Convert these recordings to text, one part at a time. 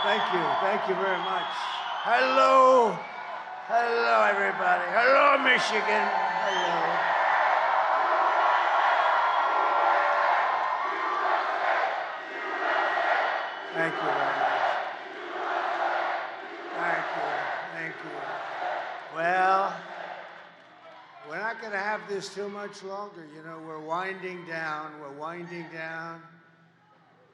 Thank you very much. Hello. Hello, everybody. Hello, Michigan. Hello. Thank you very much. Thank you. Well, we're not going to have this too much longer. You know, we're winding down.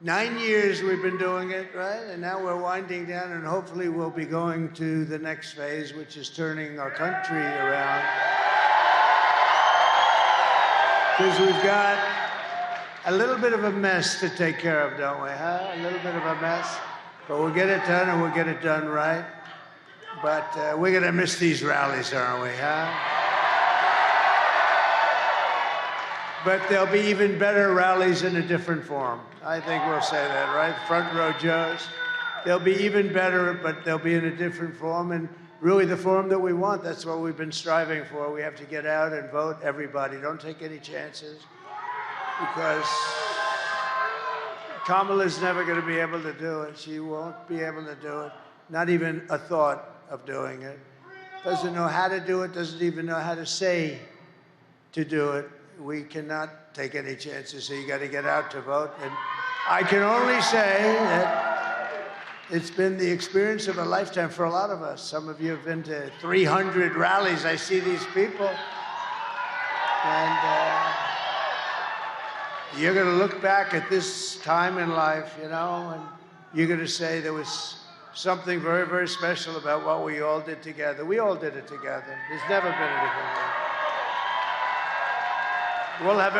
9 years we've been doing it, right? And now we're winding down, and hopefully we'll be going to the next phase, which is turning our country around. Because we've got a little bit of a mess to take care of, don't we, huh? A little bit of a mess. But we'll get it done, and we'll get it done right. But we're going to miss these rallies, aren't we, huh? But there'll be even better rallies in a different form. I think we'll say that, right? Front row Joes. They'll be even better, but they'll be in a different form, and really the form that we want. That's what we've been striving for. We have to get out and vote, everybody. Don't take any chances, because Kamala's never going to be able to do it. She won't be able to do it. Not even a thought of doing it. Doesn't know how to do it, doesn't even know how to say to do it. We cannot take any chances, so you got to get out to vote. And I can only say that it's been the experience of a lifetime for a lot of us. Some of you have been to 300 rallies. I see these people. And you're going to look back at this time in life, you know, and you're going to say there was something very, very special about what we all did together. We all did it together. There's never been anything like that. We'll have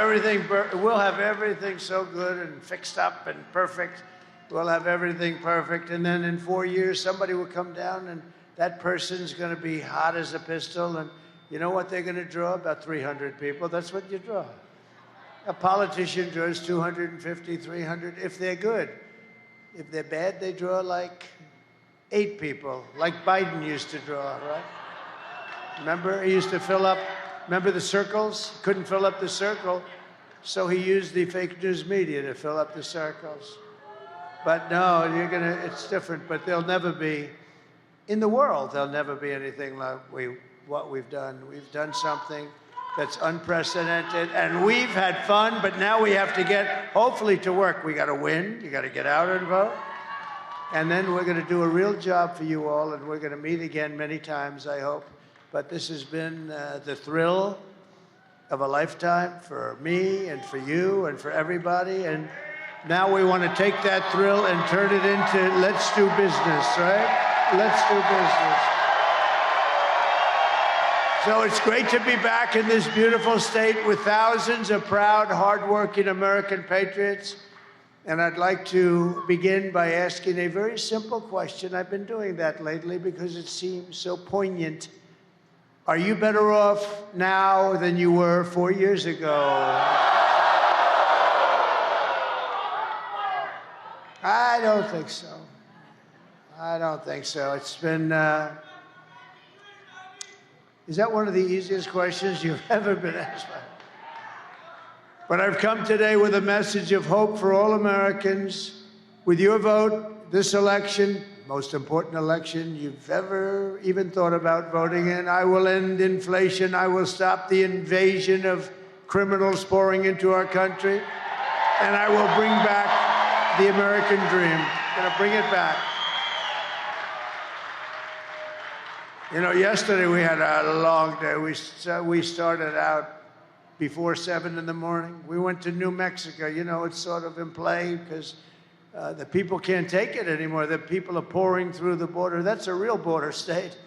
everything so good and fixed up and perfect. We'll have everything perfect. And then in 4 years, somebody will come down, and that person's going to be hot as a pistol. And you know what they're going to draw? About 300 people. That's what you draw. A politician draws 250, 300, if they're good. If they're bad, they draw like 8 people, like Biden used to draw, right? Remember, he used to fill up. Remember the circles? Couldn't fill up the circle, so he used the fake news media to fill up the circles. But no, it's different, but there'll never be, in the world, there'll never be anything like what we've done. We've done something that's unprecedented, and we've had fun, but now we have to get, hopefully, to work. We got to win. You got to get out and vote. And then we're going to do a real job for you all, and we're going to meet again many times, I hope. But this has been the thrill of a lifetime for me and for you and for everybody. And now we want to take that thrill and turn it into let's do business, right? Let's do business. So it's great to be back in this beautiful state with thousands of proud, hardworking American patriots. And I'd like to begin by asking a very simple question. I've been doing that lately because it seems so poignant. Are you better off now than you were 4 years ago? I don't think so. I don't think so. It's been, is that one of the easiest questions you've ever been asked? But I've come today with a message of hope for all Americans. With your vote, this election, most important election you've ever even thought about voting in. I will end inflation. I will stop the invasion of criminals pouring into our country. And I will bring back the American dream. I'm going to bring it back. You know, yesterday we had a long day. We started out before 7 in the morning. We went to New Mexico. You know, it's sort of in play because the people can't take it anymore. The people are pouring through the border. That's a real border state.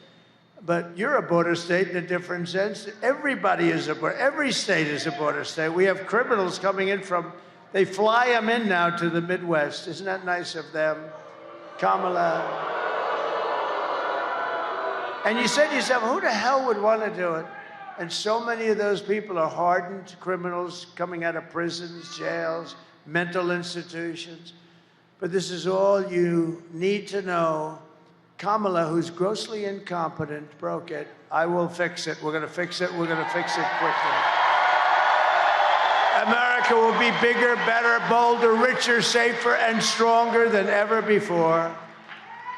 But you're a border state in a different sense. Everybody is a border. Every state is a border state. We have criminals coming in from, they fly them in now to the Midwest. Isn't that nice of them? Kamala. And you said to yourself, who the hell would want to do it? And so many of those people are hardened criminals coming out of prisons, jails, mental institutions. But this is all you need to know. Kamala, who's grossly incompetent, broke it. I will fix it. We're going to fix it. We're going to fix it quickly. America will be bigger, better, bolder, richer, safer, and stronger than ever before.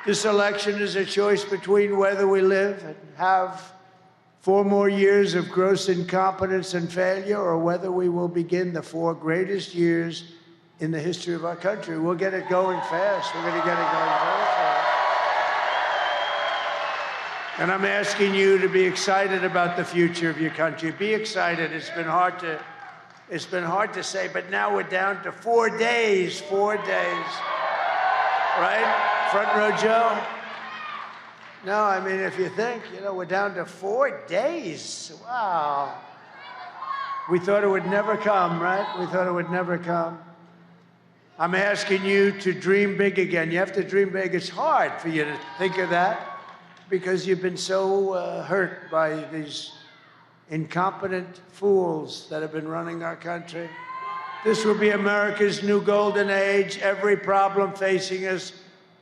This election is a choice between whether we live and have 4 more years of gross incompetence and failure, or whether we will begin the 4 greatest years in the history of our country. We'll get it going fast. We're going to get it going very fast. And I'm asking you to be excited about the future of your country. Be excited. It's been hard to say, but now we're down to 4 days. 4 days. Right? Front row Joe? No, I mean, if you think, we're down to 4 days. Wow. We thought it would never come, right? We thought it would never come. I'm asking you to dream big again. You have to dream big. It's hard for you to think of that because you've been so hurt by these incompetent fools that have been running our country. This will be America's new golden age. Every problem facing us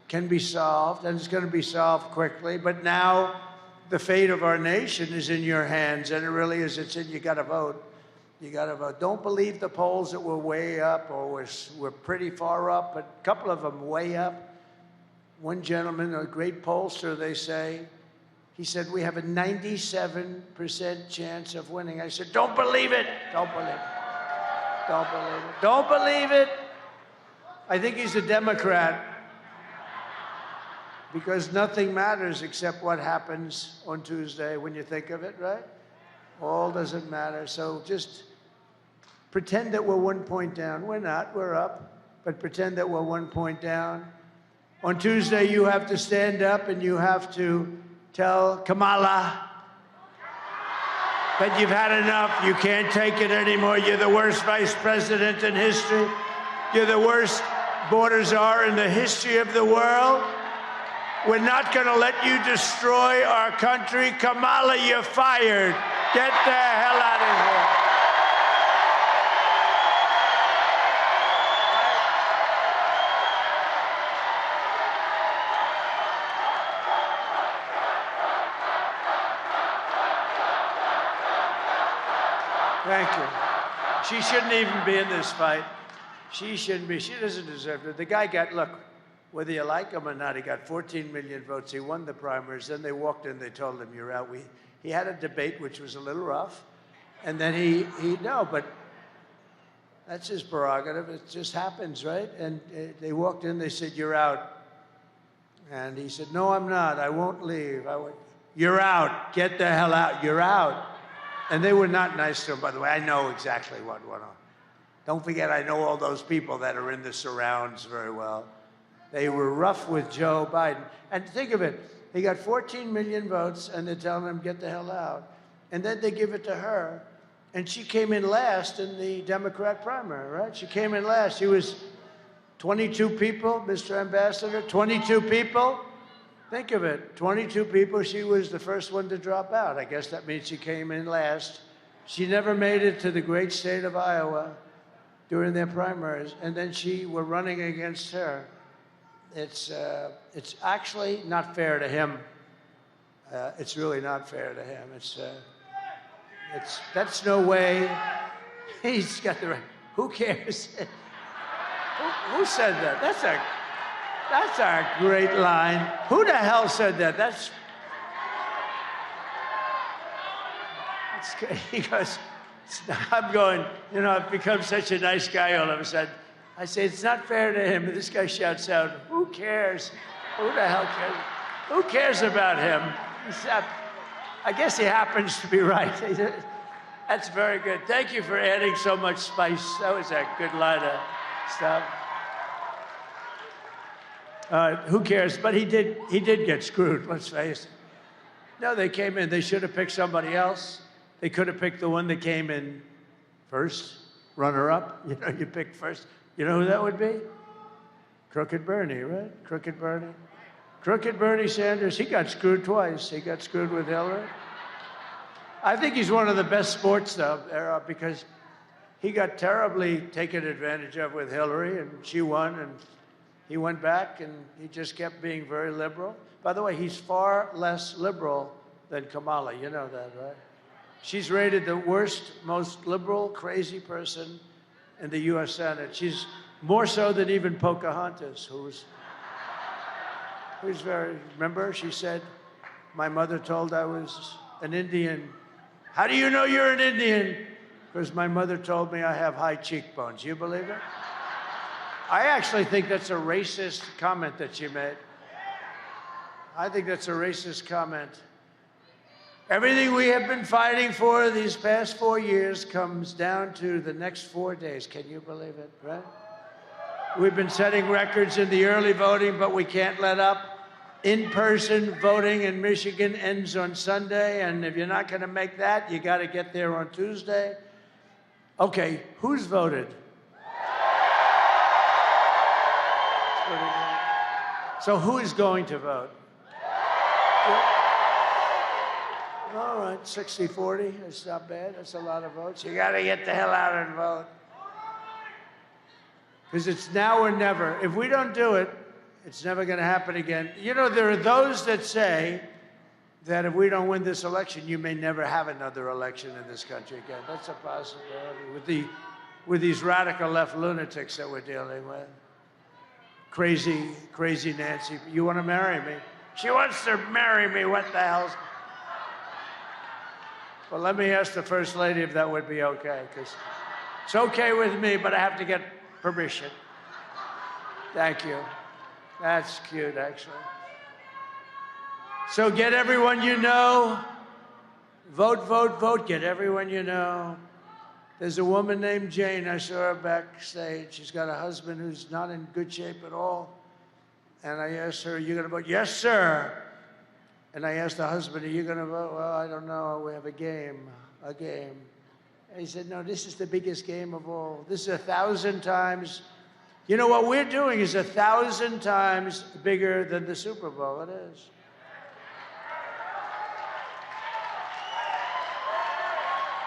can be solved, and it's going to be solved quickly. But now the fate of our nation is in your hands, and it really is. You got to vote. You got to vote. Don't believe the polls that we're way up or we're pretty far up, but a couple of them way up. One gentleman, a great pollster, they say, he said, we have a 97% chance of winning. I said, don't believe it. Don't believe it. Don't believe it. Don't believe it. I think he's a Democrat because nothing matters except what happens on Tuesday when you think of it, right? All doesn't matter. So just pretend that we're 1 point down. We're not. We're up. But pretend that we're 1 point down. On Tuesday, you have to stand up and you have to tell Kamala that you've had enough. You can't take it anymore. You're the worst vice president in history. You're the worst border czar in the history of the world. We're not going to let you destroy our country. Kamala, you're fired. Get the hell out of here. Thank you. She shouldn't even be in this fight. She shouldn't be. She doesn't deserve it. The guy got, look, whether you like him or not, he got 14 million votes. He won the primaries. Then they walked in. They told him, you're out. He had a debate, which was a little rough. And then no, but that's his prerogative. It just happens, right? And they walked in. They said, you're out. And he said, no, I'm not. I won't leave. You're out. Get the hell out. You're out. And they were not nice to him, by the way. I know exactly what went on. Don't forget, I know all those people that are in the surrounds very well. They were rough with Joe Biden. And think of it. He got 14 million votes, and they're telling him, get the hell out. And then they give it to her. And she came in last in the Democrat primary, right? She came in last. She was 22 people, Mr. Ambassador, 22 people. Think of it, 22 people. She was the first one to drop out. I guess that means she came in last. She never made it to the great state of Iowa during their primaries, and then she were running against her. It's actually not fair to him. It's really not fair to him. That's no way. He's got the right. Who cares? Who said that? That's a great line. Who the hell said that? That's great. He goes, I'm going, I've become such a nice guy all of a sudden. I say, it's not fair to him. And this guy shouts out, who cares? Who the hell cares? Who cares about him? I guess he happens to be right. That's very good. Thank you for adding so much spice. That was a good line of stuff. Who cares? But he did get screwed, let's face it. No, they came in. They should have picked somebody else. They could have picked the one that came in first, runner-up. You pick first. You know who that would be? Crooked Bernie, right? Crooked Bernie. Crooked Bernie Sanders, he got screwed twice. He got screwed with Hillary. I think he's one of the best sports, though, because he got terribly taken advantage of with Hillary, and she won, and he went back, and he just kept being very liberal. By the way, he's far less liberal than Kamala. You know that, right? She's rated the worst, most liberal, crazy person in the U.S. Senate. She's more so than even Pocahontas, Who's very, remember, she said, my mother told I was an Indian. How do you know you're an Indian? Because my mother told me I have high cheekbones. You believe it? I actually think that's a racist comment that she made. I think that's a racist comment. Everything we have been fighting for these past 4 years comes down to the next 4 days. Can you believe it, right? We've been setting records in the early voting, but we can't let up. In-person voting in Michigan ends on Sunday, and if you're not going to make that, you got to get there on Tuesday. Okay, who's voted? So who is going to vote? All right, 60-40, that's not bad. That's a lot of votes. You got to get the hell out and vote. Because it's now or never. If we don't do it, it's never going to happen again. You know, there are those that say that if we don't win this election, you may never have another election in this country again. That's a possibility with these radical left lunatics that we're dealing with. Crazy Nancy. You want to marry me? She wants to marry me. What the hell's... Well, let me ask the First Lady if that would be okay, because it's okay with me, but I have to get permission. Thank you. That's cute, actually. So get everyone you know. Vote, vote, vote. Get everyone you know. There's a woman named Jane. I saw her backstage. She's got a husband who's not in good shape at all. And I asked her, are you going to vote? Yes, sir. And I asked the husband, are you going to vote? Well, I don't know. We have a game. And he said, no, this is the biggest game of all. This is 1,000 times. You know, what we're doing is 1,000 times bigger than the Super Bowl. It is.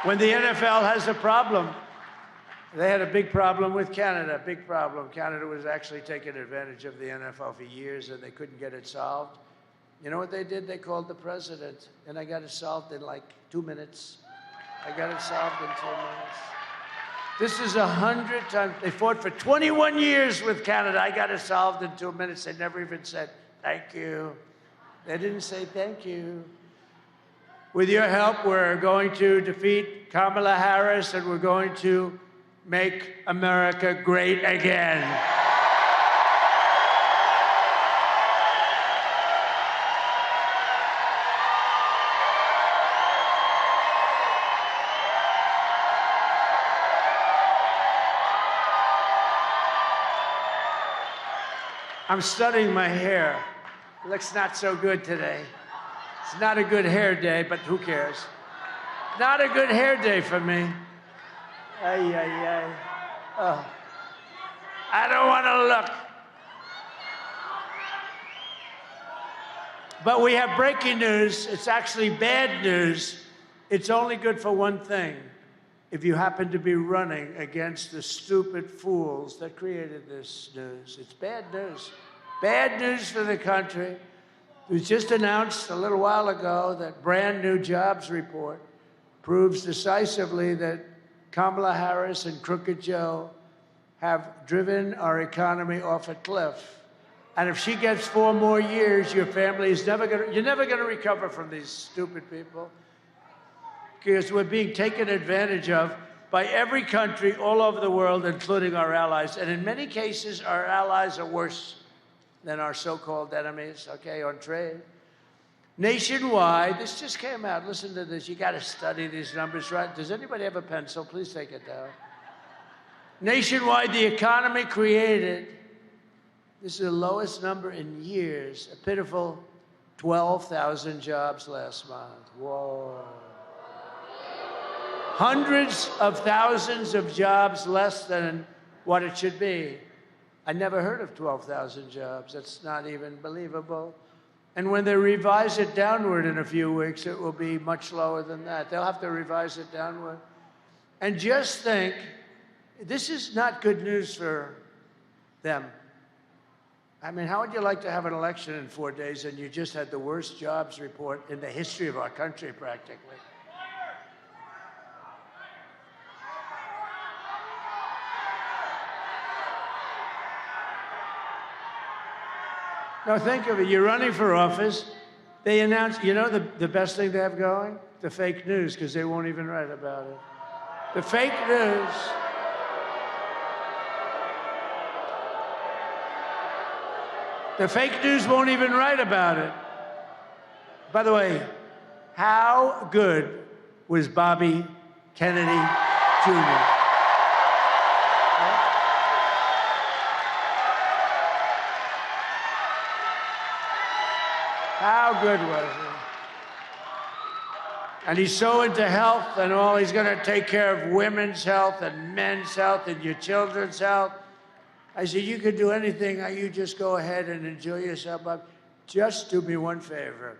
When the NFL has a problem, they had a big problem with Canada, big problem. Canada was actually taking advantage of the NFL for years, and they couldn't get it solved. You know what they did? They called the president, and I got it solved in like 2 minutes. I got it solved in 2 minutes. This is 100 times. They fought for 21 years with Canada. I got it solved in 2 minutes. They never even said, thank you. They didn't say thank you. With your help, we're going to defeat Kamala Harris, and we're going to make America great again. I'm studying my hair. It looks not so good today. It's not a good hair day, but who cares? Not a good hair day for me. Oh. I don't want to look. But we have breaking news. It's actually bad news. It's only good for one thing. If you happen to be running against the stupid fools that created this news. It's bad news. Bad news for the country. It was just announced a little while ago that brand new jobs report proves decisively that Kamala Harris and Crooked Joe have driven our economy off a cliff. And if she gets 4 more years, your family is never going to, you're never going to recover from these stupid people. Because we're being taken advantage of by every country all over the world, including our allies. And in many cases, our allies are worse than our so-called enemies, okay, on trade. Nationwide, this just came out. Listen to this. You got to study these numbers, right? Does anybody have a pencil? Please take it down. Nationwide, the economy created, this is the lowest number in years, a pitiful 12,000 jobs last month. Whoa. Hundreds of thousands of jobs less than what it should be. I never heard of 12,000 jobs. That's not even believable. And when they revise it downward in a few weeks, it will be much lower than that. They'll have to revise it downward. And just think, this is not good news for them. I mean, how would you like to have an election in 4 days and you just had the worst jobs report in the history of our country, practically? No, think of it. You're running for office. They announce, you know, the best thing they have going? The fake news, because they won't even write about it. The fake news. The fake news won't even write about it. By the way, how good was Bobby Kennedy Jr.? How good was he? And he's so into health and all. He's going to take care of women's health and men's health and your children's health. I said, you can do anything. You just go ahead and enjoy yourself. But just do me one favor.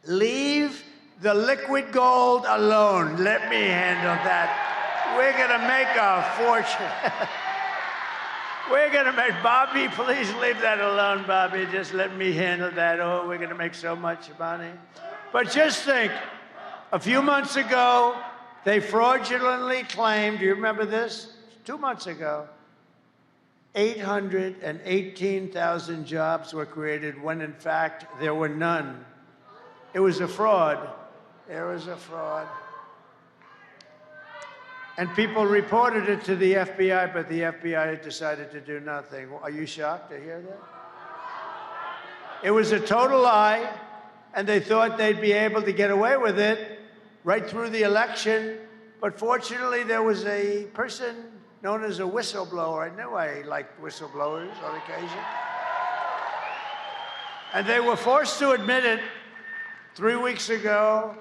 Leave the liquid gold alone. Let me handle that. We're going to make a fortune. We're going to make, Bobby, please leave that alone, Bobby. Just let me handle that. Oh, we're going to make so much money. But just think, a few months ago, they fraudulently claimed, do you remember this? 2 months ago, 818,000 jobs were created when, in fact, there were none. It was a fraud. It was a fraud. And people reported it to the FBI, but the FBI decided to do nothing. Are you shocked to hear that? It was a total lie, and they thought they'd be able to get away with it right through the election. But fortunately, there was a person known as a whistleblower. I knew I liked whistleblowers on occasion. And they were forced to admit it 3 weeks ago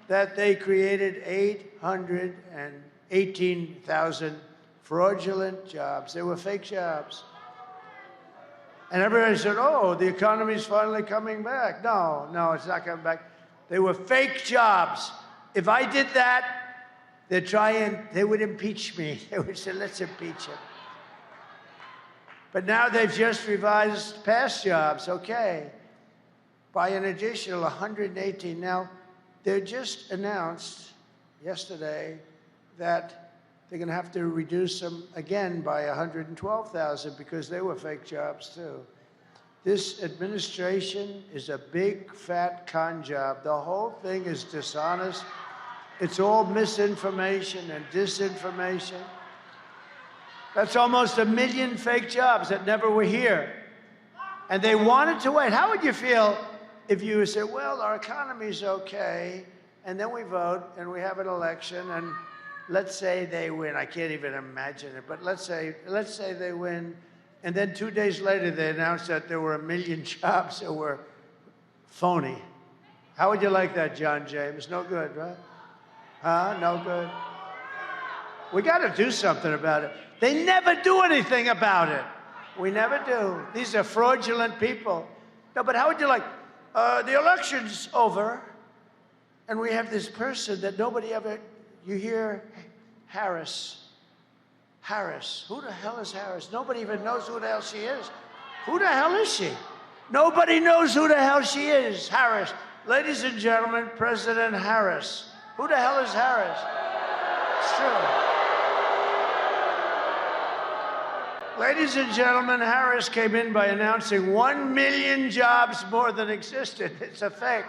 that they created 818,000 fraudulent jobs. They were fake jobs. And everybody said, oh, the economy's finally coming back. No, it's not coming back. They were fake jobs. If I did that, they would impeach me. They would say, let's impeach him. But now they've just revised past jobs, okay, by an additional 118. Now, they just announced yesterday that they're going to have to reduce them again by 112,000 because they were fake jobs, too. This administration is a big, fat con job. The whole thing is dishonest. It's all misinformation and disinformation. That's almost 1 million fake jobs that never were here. And they wanted to wait. How would you feel if you said, well, our economy's okay, and then we vote and we have an election, and let's say they win. I can't even imagine it, but let's say they win, and then 2 days later they announced that there were 1 million jobs that were phony. How would you like that, John James? No good, right? Huh? No good. We got to do something about it. They never do anything about it. We never do. These are fraudulent people. No, but how would you like, the election's over, and we have this person that nobody ever, you hear Harris. Harris. Who the hell is Harris? Nobody even knows who the hell she is. Who the hell is she? Nobody knows who the hell she is. Harris. Ladies and gentlemen, President Harris. Who the hell is Harris? It's true. Ladies and gentlemen, Harris came in by announcing 1 million jobs more than existed. It's a fake.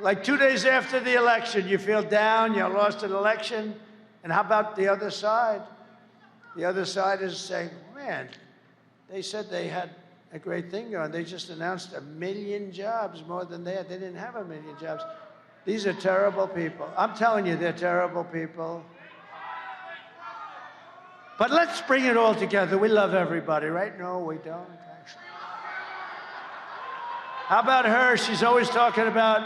Like 2 days after the election, you feel down, you lost an election. And how about the other side? The other side is saying, man, they said they had a great thing going. They just announced 1 million jobs more than they had. They didn't have 1 million jobs. These are terrible people. I'm telling you, they're terrible people. But let's bring it all together. We love everybody, right? No, we don't, actually. How about her? She's always talking about,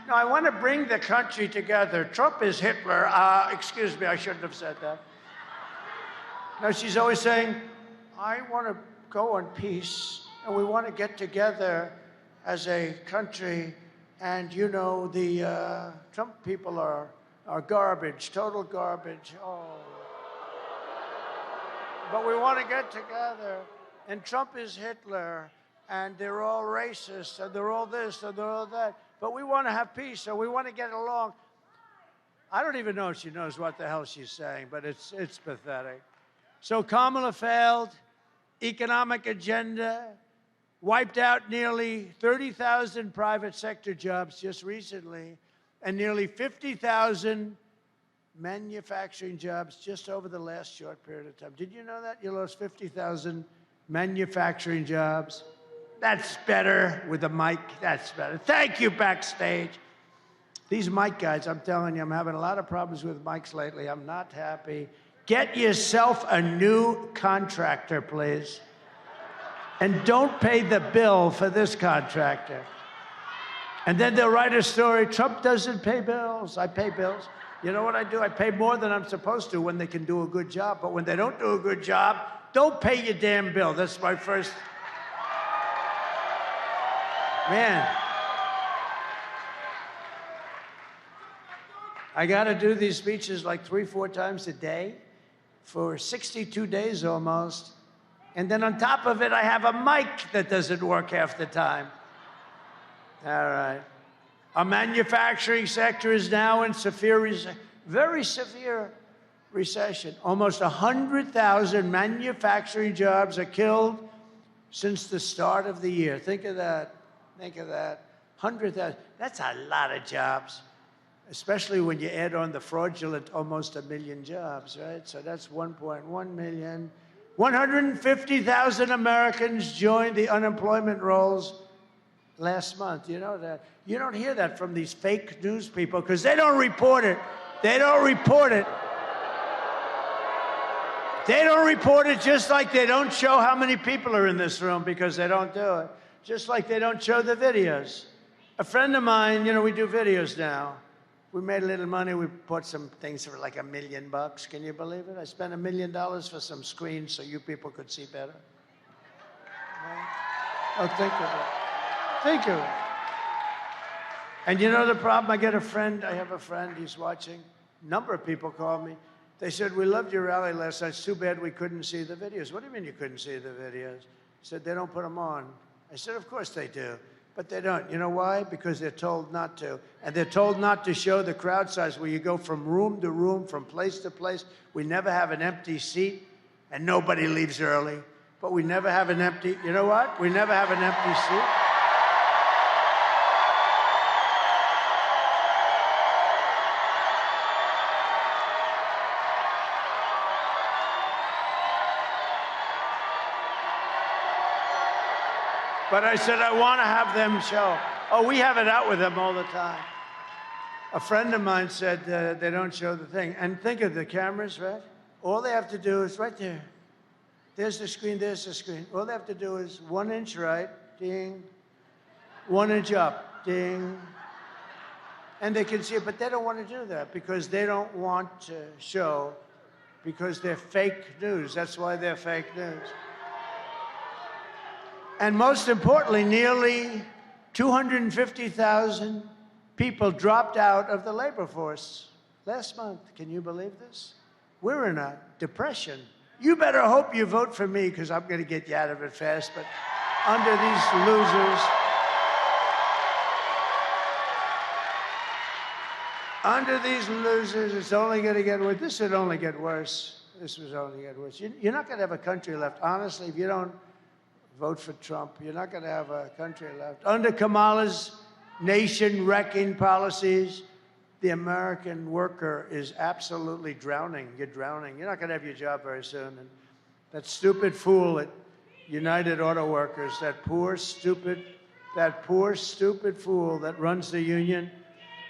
no, I want to bring the country together. Trump is Hitler. Excuse me, I shouldn't have said that. No, she's always saying, I want to go on peace, and we want to get together as a country. And, you know, the Trump people are garbage, total garbage. Oh. But we want to get together. And Trump is Hitler. And they're all racist. And they're all this and they're all that. But we want to have peace. So we want to get along. I don't even know if she knows what the hell she's saying. But it's pathetic. So Kamala failed. Economic agenda. wiped out nearly 30,000 private sector jobs just recently, and nearly 50,000 manufacturing jobs just over the last short period of time. Did you know that? You lost 50,000 manufacturing jobs. That's better with a mic. That's better. Thank you, backstage. These mic guys, I'm telling you, I'm having a lot of problems with mics lately. I'm not happy. Get yourself a new contractor, please. And don't pay the bill for this contractor. And then they'll write a story, Trump doesn't pay bills. I pay bills. You know what I do? I pay more than I'm supposed to when they can do a good job. But when they don't do a good job, don't pay your damn bill. That's my first. Man. I got to do these speeches like 3-4 times a day for 62 days almost. And then on top of it, I have a mic that doesn't work half the time. All right. Our manufacturing sector is now in very severe recession. Almost 100,000 manufacturing jobs are killed since the start of the year. Think of that. Think of that. 100,000. That's a lot of jobs, especially when you add on the fraudulent almost 1 million jobs, right? So that's 1.1 million. 150,000 Americans joined the unemployment rolls last month. You know that? You don't hear that from these fake news people because they don't report it. They don't report it. They don't report it, just like they don't show how many people are in this room because they don't do it. Just like they don't show the videos. A friend of mine, you know, we do videos now. We made a little money. We bought some things for like $1 million. Can you believe it? I spent $1 million for some screens so you people could see better. Right? Oh, think of it. Think of it. And you know the problem? I have a friend, he's watching. A number of people called me. They said, we loved your rally last night. It's too bad we couldn't see the videos. What do you mean you couldn't see the videos? He said, they don't put them on. I said, of course they do. But they don't. You know why? Because they're told not to. And they're told not to show the crowd size where you go from room to room, from place to place. We never have an empty seat, and nobody leaves early. But we never have an empty, you know what? We never have an empty seat. But I said, I want to have them show. Oh, we have it out with them all the time. A friend of mine said they don't show the thing. And think of the cameras, right? All they have to do is right there. There's the screen, there's the screen. All they have to do is 1 inch right, ding. 1 inch up, ding. And they can see it, but they don't want to do that because they don't want to show, because they're fake news. That's why they're fake news. And most importantly, nearly 250,000 people dropped out of the labor force last month. Can you believe this? We're in a depression. You better hope you vote for me because I'm going to get you out of it fast. But under these losers, it's only going to get worse. This would only get worse. This was only get worse. You're not going to have a country left. Honestly, if you don't vote for Trump, you're not going to have a country left. Under Kamala's nation-wrecking policies, the American worker is absolutely drowning. You're drowning. You're not going to have your job very soon. And that stupid fool at United Auto Workers, that poor, stupid fool that runs the union,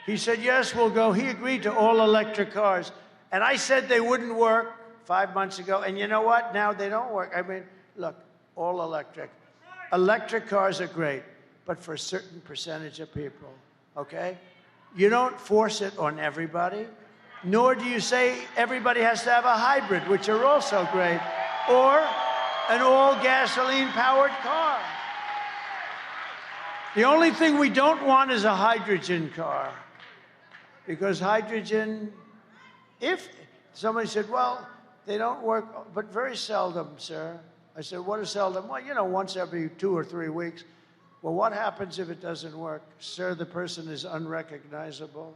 he said, yes, we'll go. He agreed to all electric cars. And I said they wouldn't work 5 months ago. And you know what? Now they don't work. I mean, look, all electric. Electric cars are great, but for a certain percentage of people, okay? You don't force it on everybody, nor do you say everybody has to have a hybrid, which are also great, or an all-gasoline-powered car. The only thing we don't want is a hydrogen car, because hydrogen, if somebody said, well, they don't work, but very seldom, sir. I said, what is seldom? Well, you know, once every 2 or 3 weeks. Well, what happens if it doesn't work? Sir, the person is unrecognizable.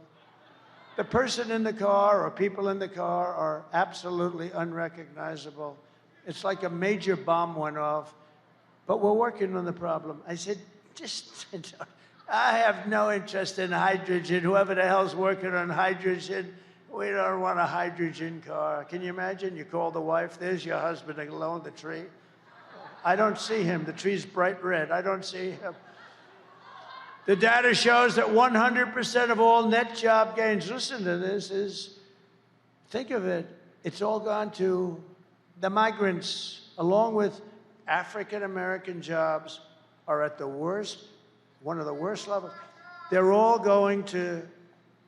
The person in the car or people in the car are absolutely unrecognizable. It's like a major bomb went off. but we're working on the problem. I said, just, I have no interest in hydrogen. Whoever the hell's working on hydrogen, we don't want a hydrogen car. Can you imagine? You call the wife, there's your husband alone, the tree. I don't see him. The tree's bright red. I don't see him. The data shows that 100% of all net job gains, listen to this, think of it, it's all gone to the migrants, along with African-American jobs are at the worst, one of the worst levels. They're all going to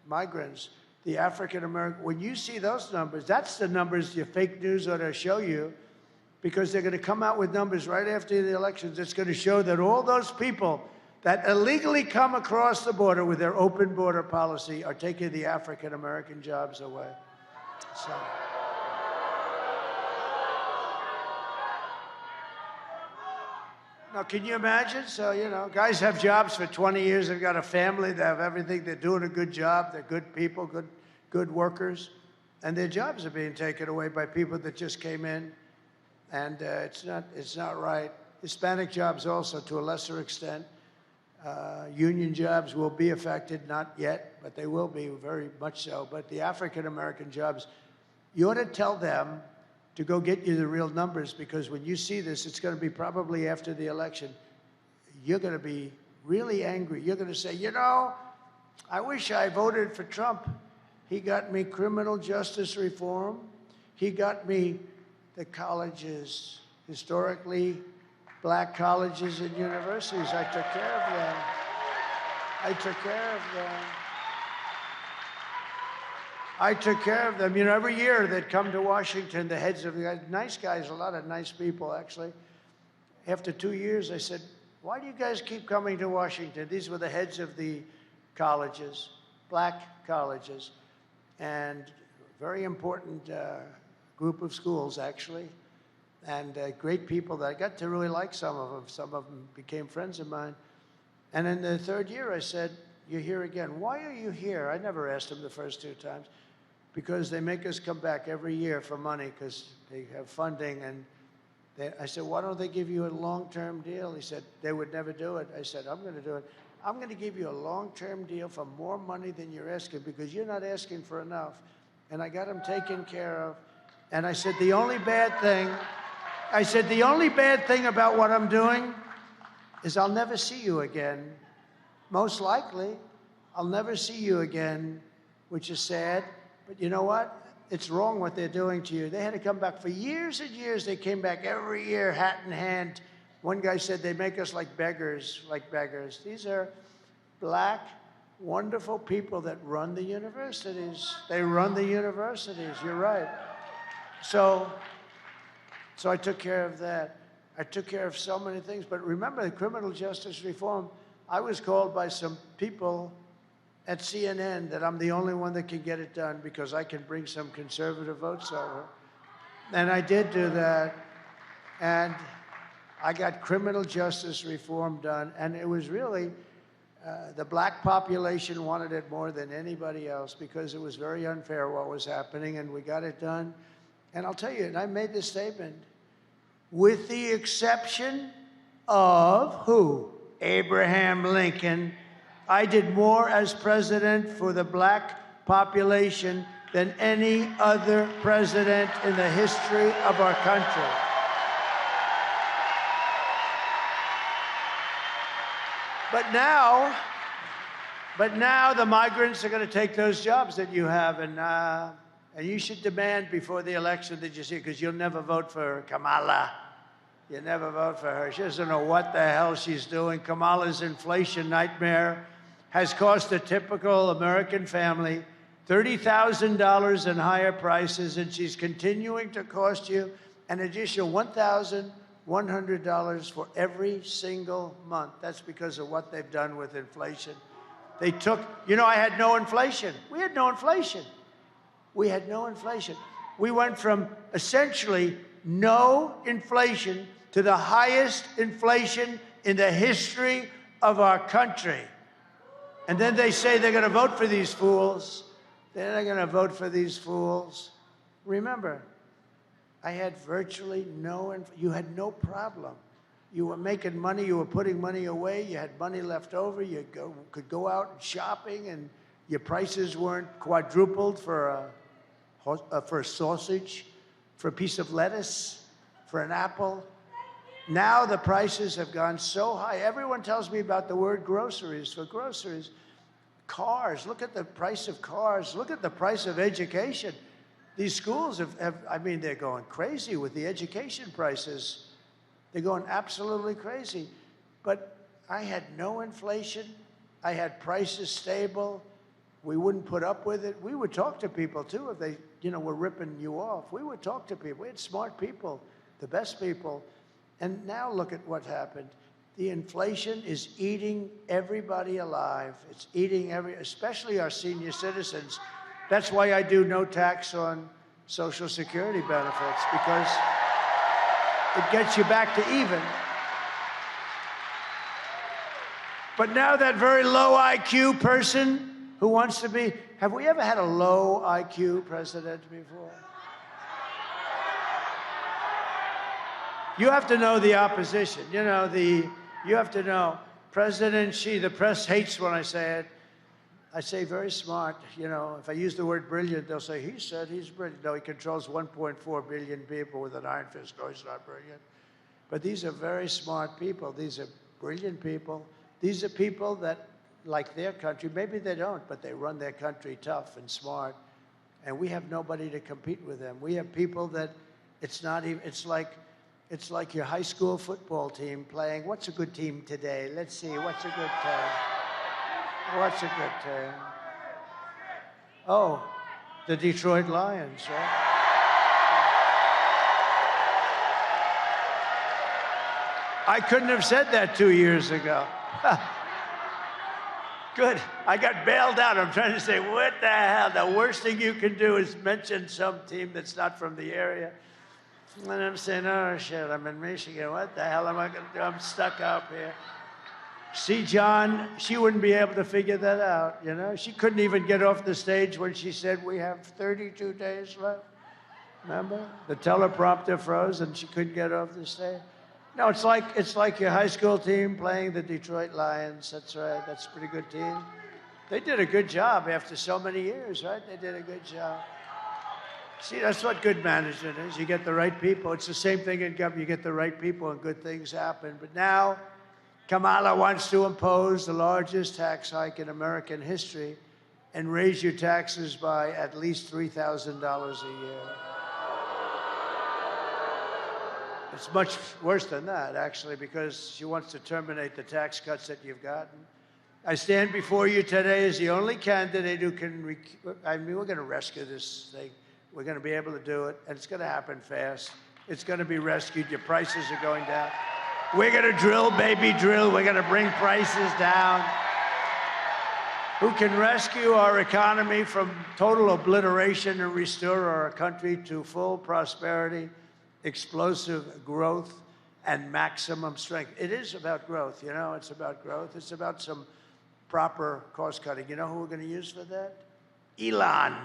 migrants. The African-American, when you see those numbers, that's the numbers your fake news ought to show you, because they're going to come out with numbers right after the elections. It's going to show that all those people that illegally come across the border with their open border policy are taking the African-American jobs away. So. Now, can you imagine? So, you know, guys have jobs for 20 years. They've got a family. They have everything. They're doing a good job. They're good people, good workers. And their jobs are being taken away by people that just came in. And it's not right. Hispanic jobs also, to a lesser extent. Union jobs will be affected, not yet, but they will be very much so. But the African-American jobs, you ought to tell them to go get you the real numbers, because when you see this, it's going to be probably after the election. You're going to be really angry. You're going to say, you know, I wish I voted for Trump. He got me criminal justice reform. He got me the colleges, historically black colleges and universities. I took care of them. I took care of them. I took care of them. You know, every year they'd come to Washington, the heads of the nice guys, a lot of nice people, actually. After 2 years, I said, why do you guys keep coming to Washington? These were the heads of the colleges, black colleges, and very important group of schools, actually, and great people that I got to really like some of them. Some of them became friends of mine. And in the third year, I said, you're here again. Why are you here? I never asked them the first 2 times. Because they make us come back every year for money because they have funding. And I said, why don't they give you a long-term deal? He said, they would never do it. I said, I'm going to do it. I'm going to give you a long-term deal for more money than you're asking, because you're not asking for enough. And I got them taken care of. And I said, the only bad thing about what I'm doing is I'll never see you again. Most likely, I'll never see you again, which is sad. But you know what? It's wrong what they're doing to you. They had to come back for years and years. They came back every year, hat in hand. One guy said they make us like beggars, These are black, wonderful people that run the universities. They run the universities. You're right. So I took care of that. I took care of so many things. But remember, the criminal justice reform, I was called by some people at CNN that I'm the only one that can get it done because I can bring some conservative votes over. And I did do that. And I got criminal justice reform done. And it was really, the black population wanted it more than anybody else because it was very unfair what was happening, and we got it done. And I'll tell you, and I made this statement, with the exception of who? Abraham Lincoln. I did more as president for the black population than any other president in the history of our country. But now the migrants are going to take those jobs that you have, and you should demand before the election that you see, because you'll never vote for Kamala. You never vote for her. She doesn't know what the hell she's doing. Kamala's inflation nightmare has cost a typical American family $30,000 in higher prices, and she's continuing to cost you an additional $1,100 for every single month. That's because of what they've done with inflation. They took, you know, I had no inflation. We had no inflation. We had no inflation. We went from essentially no inflation to the highest inflation in the history of our country. And then they say they're going to vote for these fools. They're not going to vote for these fools. Remember, I had virtually no, you had no problem You were making money, you were putting money away, you had money left over, you could go out shopping, and your prices weren't quadrupled for a sausage, for a piece of lettuce, for an apple. Now the prices have gone so high. Everyone tells me about the word groceries. For groceries, cars, look at the price of cars, look at the price of education. These schools I mean, they're going crazy with the education prices. They're going absolutely crazy. But I had no inflation. I had prices stable. We wouldn't put up with it. We would talk to people, too, if they, were ripping you off. We would talk to people. We had smart people, the best people. And now look at what happened. The inflation is eating everybody alive. It's eating especially our senior citizens. That's why I do no tax on Social Security benefits, because it gets you back to even. But now that very low IQ person who wants to be, have we ever had a low IQ president before? You have to know the opposition. You have to know President Xi, the press hates when I say it. I say very smart. If I use the word brilliant, they'll say, he said he's brilliant. No, he controls 1.4 billion people with an iron fist. No, he's not brilliant. But these are very smart people. These are brilliant people. These are people that like their country. Maybe they don't, but they run their country tough and smart. And we have nobody to compete with them. We have people that it's like your high school football team playing. What's a good team today? Let's see. What's a good team? What's a good team? Oh, the Detroit Lions, right? I couldn't have said that 2 years ago. Good. I got bailed out. I'm trying to say, what the hell? The worst thing you can do is mention some team that's not from the area. And I'm saying, oh, shit, I'm in Michigan. What the hell am I going to do? I'm stuck up here. See, John, she wouldn't be able to figure that out, She couldn't even get off the stage when she said, we have 32 days left. Remember? The teleprompter froze and she couldn't get off the stage. No, it's like your high school team playing the Detroit Lions. That's right. That's a pretty good team. They did a good job after so many years, right? They did a good job. See, that's what good management is. You get the right people. It's the same thing in government. You get the right people and good things happen. But now, Kamala wants to impose the largest tax hike in American history and raise your taxes by at least $3,000 a year. It's much worse than that, actually, because she wants to terminate the tax cuts that you've gotten. I stand before you today as the only candidate who can, we're going to rescue this thing. We're going to be able to do it, and it's going to happen fast. It's going to be rescued. Your prices are going down. We're going to drill, baby, drill. We're going to bring prices down. Who can rescue our economy from total obliteration and restore our country to full prosperity, explosive growth, and maximum strength. It is about growth, It's about growth. It's about some proper cost cutting. You know who we're going to use for that? Elon.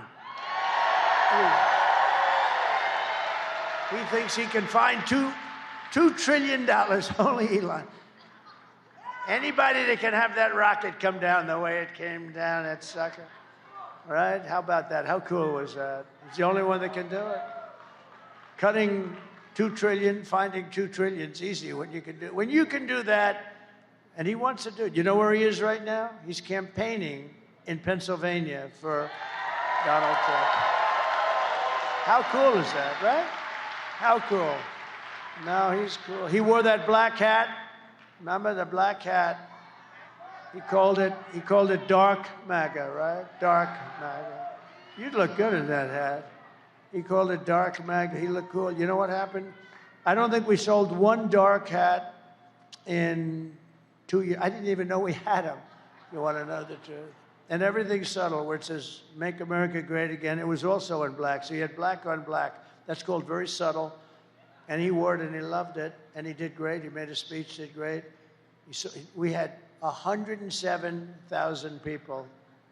He thinks he can find $2 trillion, only Elon. Anybody that can have that rocket come down the way it came down, that sucker. Right? How about that? How cool was that? He's the only one that can do it. Cutting 2 trillion, finding 2 trillion is easy when you can do that, and he wants to do it. You know where he is right now? He's campaigning in Pennsylvania for Donald Trump. How cool is that, right? How cool. No, he's cool. He wore that black hat. Remember the black hat? He called it dark MAGA, right? Dark MAGA. You'd look good in that hat. He called it dark MAGA. He looked cool. You know what happened? I don't think we sold one dark hat in 2 years. I didn't even know we had them. You want to know the truth? And everything's subtle, where it says, make America great again. It was also in black. So you had black on black. That's called very subtle. And he wore it and he loved it. And he did great. He made a speech, did great. We had 107,000 people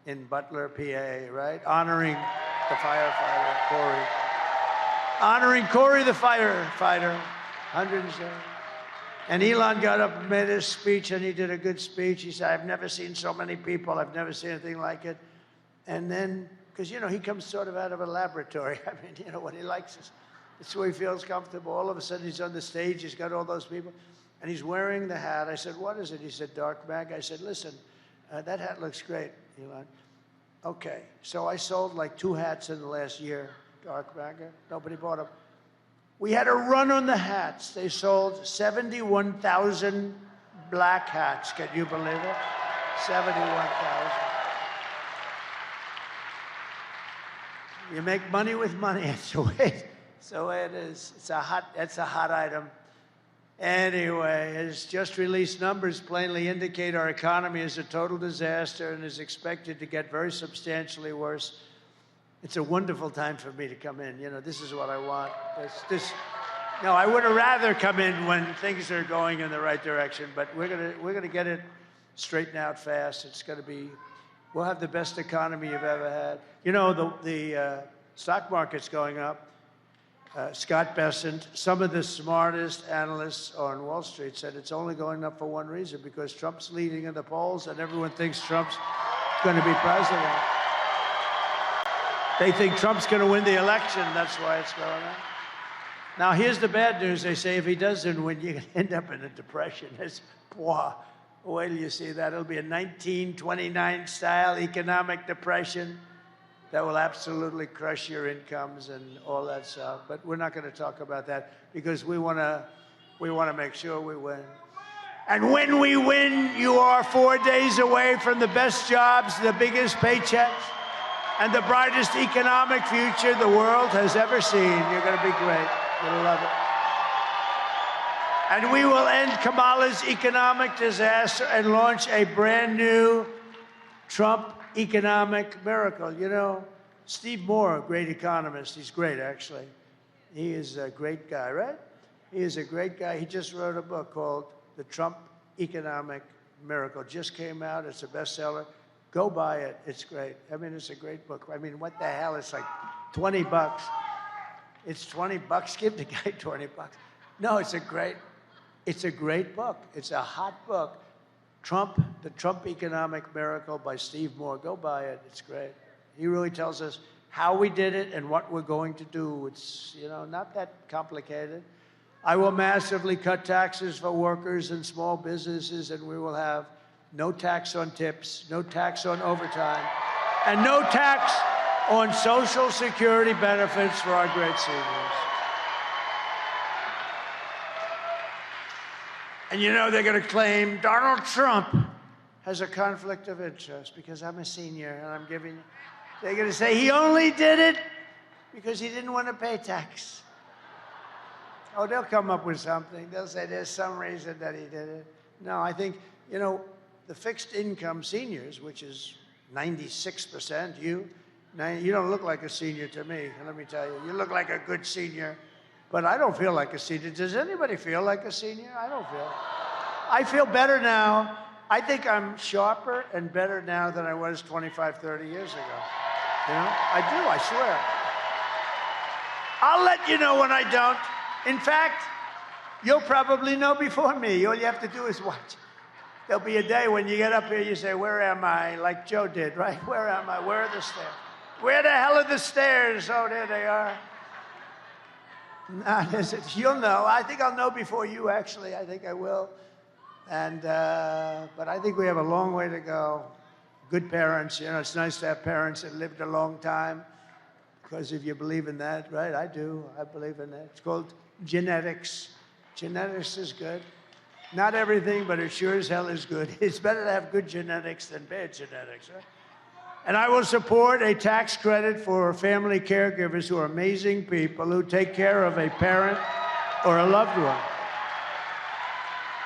in Butler, PA, right? Honoring the firefighter, Corey. Honoring Corey the firefighter. 107. And Elon got up and made his speech, and he did a good speech. He said, I've never seen so many people. I've never seen anything like it. And then, because, you know, he comes sort of out of a laboratory. I mean, you know, what he likes is, it's where he feels comfortable. All of a sudden, he's on the stage. He's got all those people. And he's wearing the hat. I said, what is it? He said, dark mag. I said, listen, that hat looks great, Elon. Okay. So I sold like 2 hats in the last year, dark magger. Nobody bought them. We had a run on the hats. They sold 71,000 black hats. Can you believe it? 71,000. You make money with money. It's the way it is. That's a hot item. Anyway, his just released numbers plainly indicate our economy is a total disaster and is expected to get very substantially worse. It's a wonderful time for me to come in. You know, this is what I want. No, I would have rather come in when things are going in the right direction, but we're gonna get it straightened out fast. It's gonna be, we'll have the best economy you've ever had. You know, the stock market's going up. Scott Bessent, some of the smartest analysts on Wall Street said it's only going up for one reason, because Trump's leading in the polls and everyone thinks Trump's going to be president. They think Trump's going to win the election. That's why it's going up. Now, here's the bad news. They say if he doesn't win, you're going to end up in a depression. Wait till you see that. It'll be a 1929 style economic depression that will absolutely crush your incomes and all that stuff. But we're not going to talk about that, because we want to make sure we win. And when we win, you are 4 days away from the best jobs, the biggest paychecks, and the brightest economic future the world has ever seen. You're going to be great. You'll love it. And we will end Kamala's economic disaster and launch a brand new Trump economic miracle. You know, Steve Moore, a great economist. He's great, actually. He is a great guy, right? He is a great guy. He just wrote a book called The Trump Economic Miracle. Just came out. It's a bestseller. Go buy it. It's great. I mean, it's a great book. I mean, what the hell? It's like 20 bucks. It's 20 bucks. Give the guy 20 bucks. No, it's a great book. It's a hot book. The Trump Economic Miracle by Steve Moore. Go buy it. It's great. He really tells us how we did it and what we're going to do. It's, you know, not that complicated. I will massively cut taxes for workers and small businesses, and we will have no tax on tips, no tax on overtime, and no tax on Social Security benefits for our great seniors. And you know, they're going to claim Donald Trump has a conflict of interest because I'm a senior and I'm giving. They're going to say he only did it because he didn't want to pay tax. Oh, they'll come up with something. They'll say there's some reason that he did it. No, I think, you know, the fixed income seniors, which is 96%, you don't look like a senior to me, let me tell you. You look like a good senior, but I don't feel like a senior. Does anybody feel like a senior? I don't feel. I feel better now. I think I'm sharper and better now than I was 25, 30 years ago. You know, I do, I swear. I'll let you know when I don't. In fact, you'll probably know before me. All you have to do is watch. There'll be a day when you get up here, you say, where am I? Like Joe did, right? Where am I? Where are the stairs? Where the hell are the stairs? Oh, there they are. Nah, you'll know. I think I'll know before you, actually. I think I will. And, but I think we have a long way to go. Good parents, you know, it's nice to have parents that lived a long time, because if you believe in that, right? I do. I believe in that. It's called genetics. Genetics is good. Not everything, but it sure as hell is good. It's better to have good genetics than bad genetics, right? And I will support a tax credit for family caregivers who are amazing people who take care of a parent or a loved one.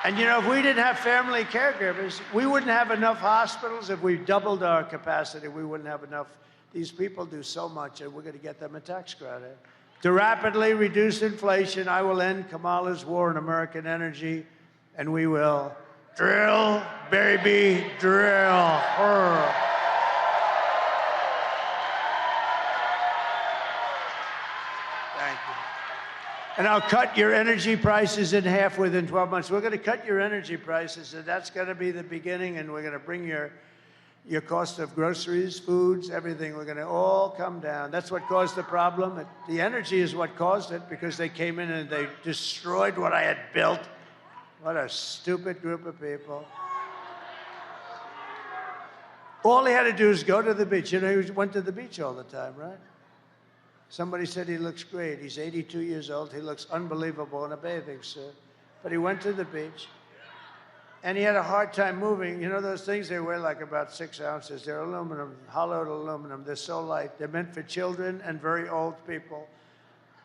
And you know, if we didn't have family caregivers, we wouldn't have enough hospitals. If we doubled our capacity, we wouldn't have enough. These people do so much, and we're going to get them a tax credit. To rapidly reduce inflation, I will end Kamala's war on American energy, and we will drill, baby, drill. Thank you. And I'll cut your energy prices in half within 12 months. We're going to cut your energy prices, and that's going to be the beginning, and we're going to bring your cost of groceries, foods, everything. We're going to all come down. That's what caused the problem. The energy is what caused it, because they came in and they destroyed what I had built. What a stupid group of people. All he had to do is go to the beach. You know, he went to the beach all the time, right? Somebody said he looks great. He's 82 years old. He looks unbelievable in a bathing suit. But he went to the beach, and he had a hard time moving. You know those things, they weigh like about 6 ounces. They're aluminum, hollowed aluminum. They're so light. They're meant for children and very old people.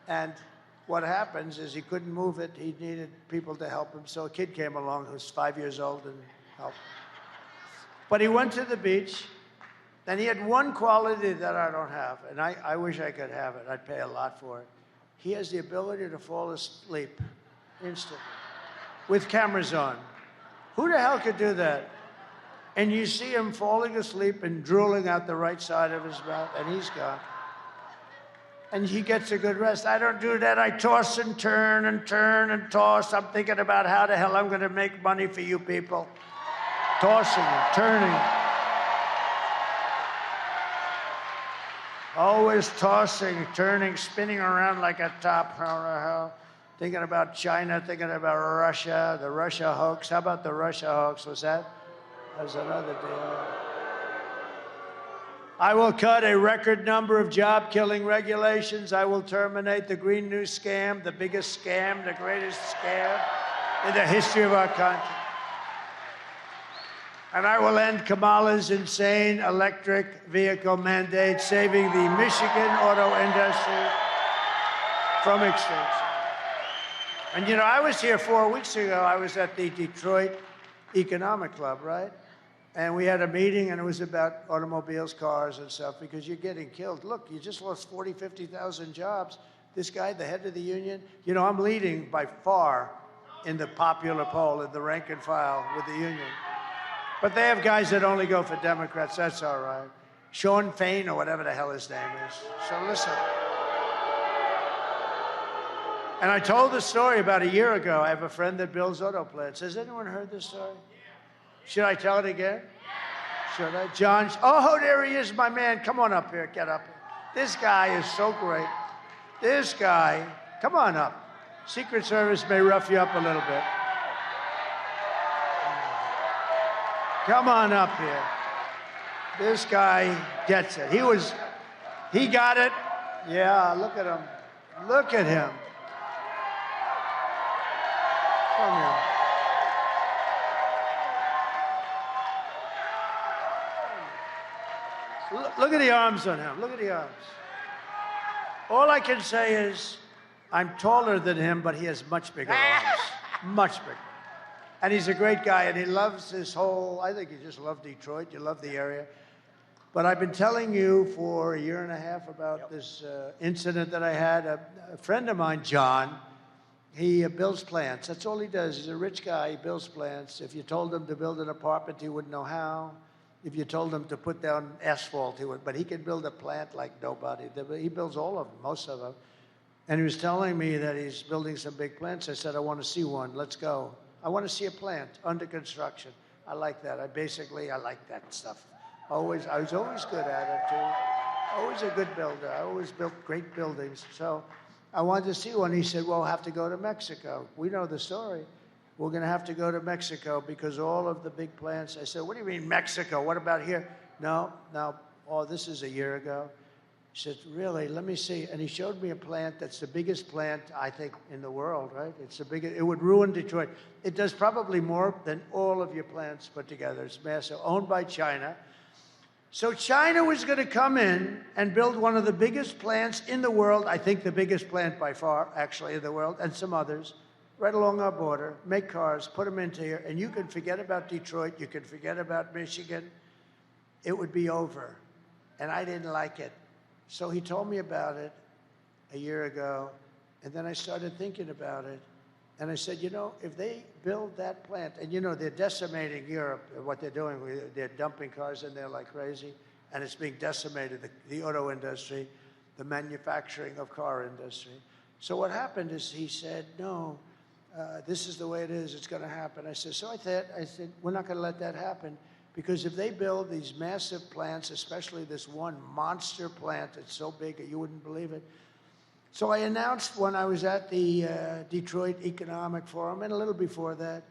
And what happens is he couldn't move it. He needed people to help him. So a kid came along who was 5 years old and helped him. But he went to the beach, and he had one quality that I don't have, and I wish I could have it. I'd pay a lot for it. He has the ability to fall asleep instantly with cameras on. Who the hell could do that? And you see him falling asleep and drooling out the right side of his mouth, and he's gone. And he gets a good rest. I don't do that. I toss and turn and turn and toss. I'm thinking about how the hell I'm going to make money for you people. Tossing and turning. Always tossing, turning, spinning around like a top. How the hell? Thinking about China, thinking about Russia, the Russia hoax. How about the Russia hoax? Was that? That was another deal. I will cut a record number of job-killing regulations. I will terminate the Green New Scam, the biggest scam, the greatest scam in the history of our country. And I will end Kamala's insane electric vehicle mandate, saving the Michigan auto industry from extinction. And you know, I was here 4 weeks ago. I was at the Detroit Economic Club, right? And we had a meeting, and it was about automobiles, cars, and stuff, because you're getting killed. Look, you just lost 40, 50,000 jobs. This guy, the head of the union, you know, I'm leading by far in the popular poll, in the rank and file with the union. But they have guys that only go for Democrats. That's all right. Sean Fain, or whatever the hell his name is. So listen. And I told the story about a year ago. I have a friend that builds auto plants. Has anyone heard this story? Should I tell it again? Should I? John, oh, there he is, my man. Come on up here. Get up here. This guy is so great. This guy, come on up. Secret Service may rough you up a little bit. Come on up here. This guy gets it. He got it. Yeah, look at him. Look at him. Come here. Look at the arms on him. Look at the arms. All I can say is I'm taller than him, but he has much bigger arms. Much bigger. And he's a great guy, and he loves this whole, I think you just love Detroit, you love the area. But I've been telling you for a year and a half about this incident that I had. A friend of mine, John, he builds plants. That's all he does. He's a rich guy, he builds plants. If you told him to build an apartment, he wouldn't know how. If you told him to put down asphalt, he would. But he can build a plant like nobody. He builds all of them, most of them. And he was telling me that he's building some big plants. I said, I want to see one. Let's go. I want to see a plant under construction. I like that. I like that stuff. I was always good at it, too. Always a good builder. I always built great buildings. So I wanted to see one. He said, well, we'll have to go to Mexico. We know the story. We're going to have to go to Mexico because all of the big plants. I said, what do you mean Mexico? What about here? No. Oh, this is a year ago. He said, really? Let me see. And he showed me a plant that's the biggest plant, I think, in the world, right? It's the biggest. It would ruin Detroit. It does probably more than all of your plants put together. It's massive, owned by China. So China was going to come in and build one of the biggest plants in the world, I think the biggest plant by far, actually, in the world, and some others, right along our border, make cars, put them into here, and you can forget about Detroit, you can forget about Michigan. It would be over. And I didn't like it. So he told me about it a year ago, and then I started thinking about it. And I said, you know, if they build that plant, and you know, they're decimating Europe, what they're doing, they're dumping cars in there like crazy, and it's being decimated, the auto industry, the manufacturing of car industry. So what happened is he said, no, this is the way it is. It's going to happen. I said, I said, we're not going to let that happen, because if they build these massive plants, especially this one monster plant that's so big that you wouldn't believe it. So I announced when I was at the Detroit Economic Forum, and a little before that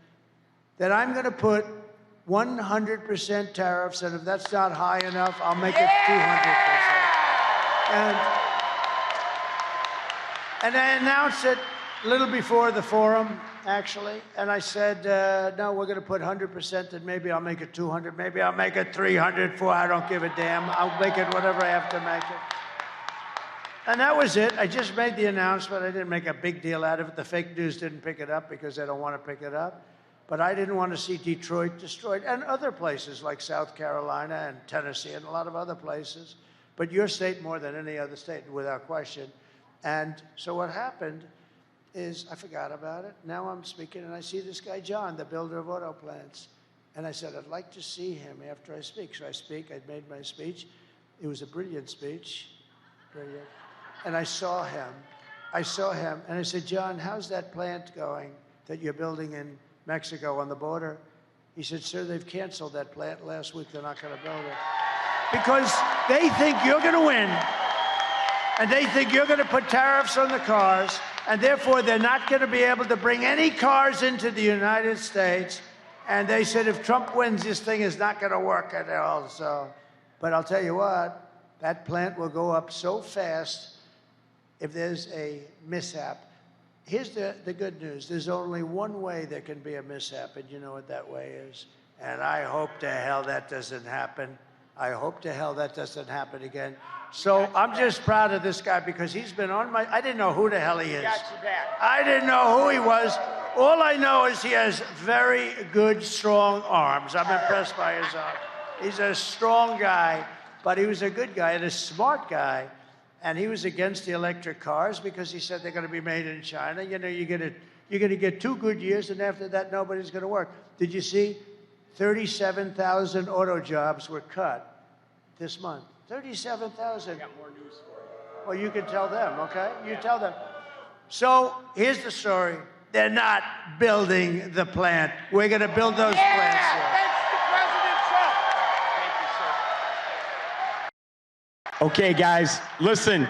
I'm going to put 100% tariffs, and if that's not high enough, I'll make it 200%. And I announced it a little before the forum, actually, and I said, no, we're going to put 100%, and maybe I'll make it 200, maybe I'll make it 300, 400, I don't give a damn. I'll make it whatever I have to make it. And that was it. I just made the announcement. I didn't make a big deal out of it. The fake news didn't pick it up because they don't want to pick it up. But I didn't want to see Detroit destroyed, and other places like South Carolina and Tennessee and a lot of other places. But your state more than any other state, without question. And so what happened is I forgot about it. Now I'm speaking, and I see this guy, John, the builder of auto plants. And I said, I'd like to see him after I speak. So I speak. I made my speech. It was a brilliant speech. Brilliant. And I saw him, and I said, John, how's that plant going that you're building in Mexico on the border? He said, sir, they've canceled that plant last week. They're not going to build it. Because they think you're going to win, and they think you're going to put tariffs on the cars, and therefore they're not going to be able to bring any cars into the United States. And they said, if Trump wins, this thing is not going to work at all. So, but I'll tell you what, that plant will go up so fast if there's a mishap. Here's the good news. There's only one way there can be a mishap, and you know what that way is. And I hope to hell that doesn't happen. I hope to hell that doesn't happen again. So I'm just proud of this guy because he's been on my... I didn't know who the hell he is. I didn't know who he was. All I know is he has very good, strong arms. I'm impressed by his arms. He's a strong guy, but he was a good guy and a smart guy. And he was against the electric cars because he said they're going to be made in China. You know, you're going to get 2 good years, and after that, nobody's going to work. Did you see 37,000 auto jobs were cut this month? 37,000. I got more news for you. Well, you can tell them, okay? You tell them. So here's the story. They're not building the plant. We're going to build those plants here. Okay, guys, listen.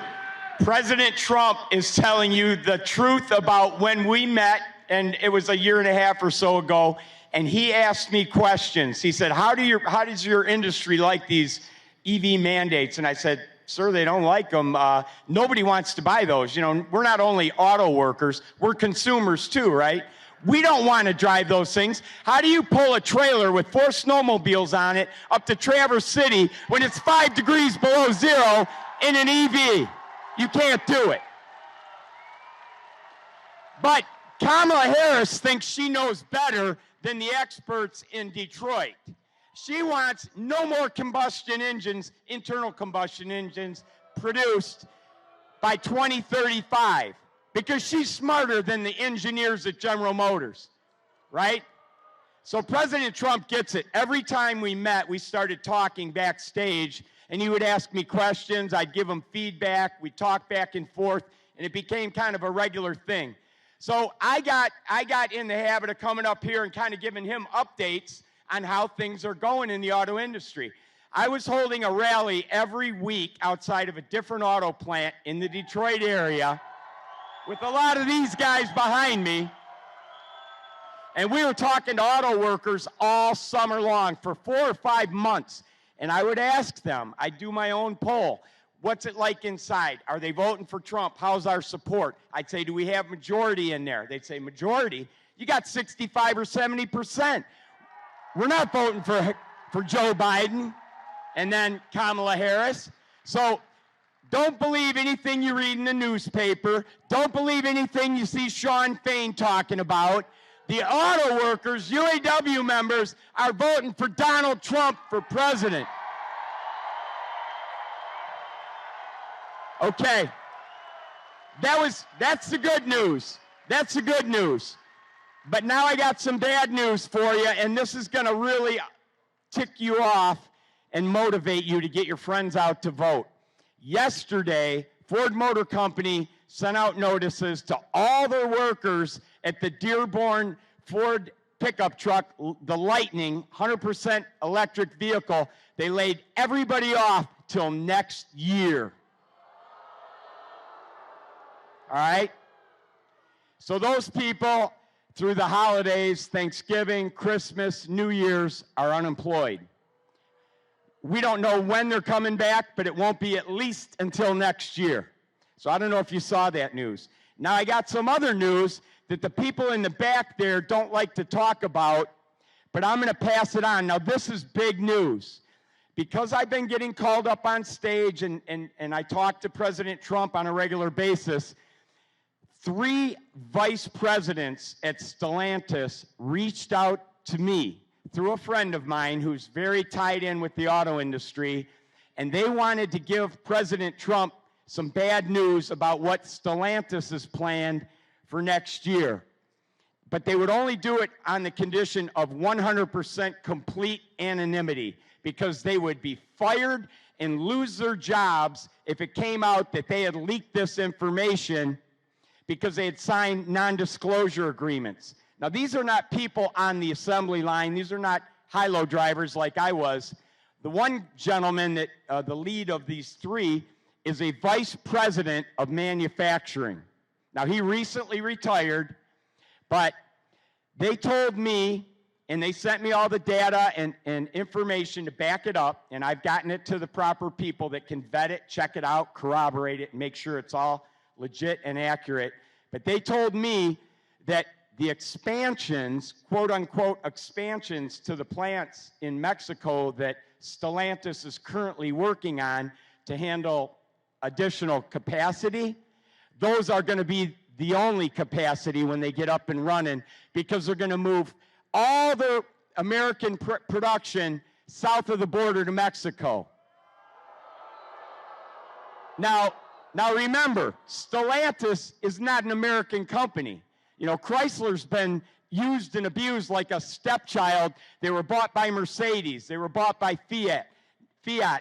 President Trump is telling you the truth about when we met, and it was a year and a half or so ago, and he asked me questions. He said, how does your industry like these EV mandates? And I said, sir, they don't like them. Nobody wants to buy those. You know, we're not only auto workers, we're consumers too, right? We don't want to drive those things. How do you pull a trailer with 4 snowmobiles on it up to Traverse City when it's 5 degrees below zero in an EV? You can't do it. But Kamala Harris thinks she knows better than the experts in Detroit. She wants no more combustion engines, internal combustion engines, produced by 2035. Because she's smarter than the engineers at General Motors, right? So President Trump gets it. Every time we met, we started talking backstage, and he would ask me questions. I'd give him feedback. We'd talk back and forth, and it became kind of a regular thing. So I got in the habit of coming up here and kind of giving him updates on how things are going in the auto industry. I was holding a rally every week outside of a different auto plant in the Detroit area, with a lot of these guys behind me. And we were talking to auto workers all summer long for 4 or 5 months. And I would ask them, I'd do my own poll. What's it like inside? Are they voting for Trump? How's our support? I'd say, do we have majority in there? They'd say, majority? You got 65 or 70%. We're not voting for Joe Biden and then Kamala Harris. So don't believe anything you read in the newspaper. Don't believe anything you see Sean Fain talking about. The auto workers, UAW members, are voting for Donald Trump for president. Okay. That's the good news. That's the good news. But now I got some bad news for you, and this is going to really tick you off and motivate you to get your friends out to vote. Yesterday, Ford Motor Company sent out notices to all their workers at the Dearborn Ford pickup truck, the Lightning, 100% electric vehicle. They laid everybody off till next year. All right? So those people, through the holidays, Thanksgiving, Christmas, New Year's, are unemployed. We don't know when they're coming back, but it won't be at least until next year. So I don't know if you saw that news. Now I got some other news that the people in the back there don't like to talk about, but I'm going to pass it on. Now this is big news. Because I've been getting called up on stage and I talk to President Trump on a regular basis, 3 vice presidents at Stellantis reached out to me through a friend of mine who's very tied in with the auto industry, and they wanted to give President Trump some bad news about what Stellantis has planned for next year. But they would only do it on the condition of 100% complete anonymity, because they would be fired and lose their jobs if it came out that they had leaked this information because they had signed non-disclosure agreements. Now, these are not people on the assembly line. These are not high-low drivers like I was. The one gentleman that, the lead of these 3, is a vice president of manufacturing. Now, he recently retired, but they told me, and they sent me all the data and information to back it up, and I've gotten it to the proper people that can vet it, check it out, corroborate it, and make sure it's all legit and accurate. But they told me that the expansions, quote-unquote expansions to the plants in Mexico that Stellantis is currently working on to handle additional capacity, those are going to be the only capacity when they get up and running, because they're going to move all the American production south of the border to Mexico. Now remember, Stellantis is not an American company. You know, Chrysler's been used and abused like a stepchild. They were bought by Mercedes. They were bought by Fiat.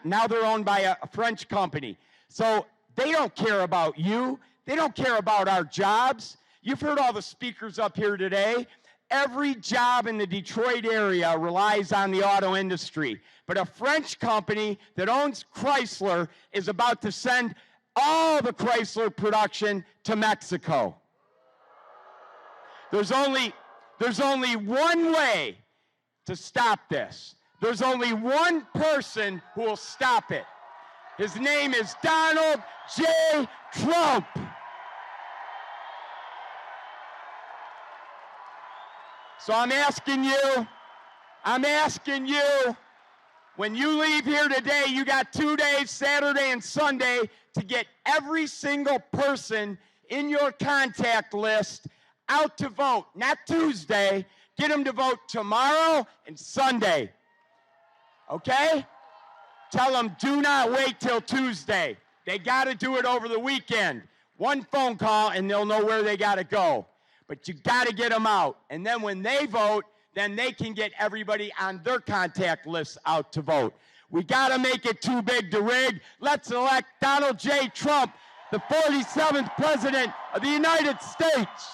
Now they're owned by a French company. So they don't care about you. They don't care about our jobs. You've heard all the speakers up here today. Every job in the Detroit area relies on the auto industry. But a French company that owns Chrysler is about to send all the Chrysler production to Mexico. There's only one way to stop this. There's only one person who will stop it. His name is Donald J. Trump. So I'm asking you, when you leave here today, you got 2 days, Saturday and Sunday, to get every single person in your contact list out to vote. Not Tuesday. Get them to vote tomorrow and Sunday. Okay? Tell them, do not wait till Tuesday. They got to do it over the weekend. One phone call and they'll know where they got to go. But you got to get them out. And then when they vote, then they can get everybody on their contact list out to vote. We got to make it too big to rig. Let's elect Donald J. Trump, the 47th President of the United States.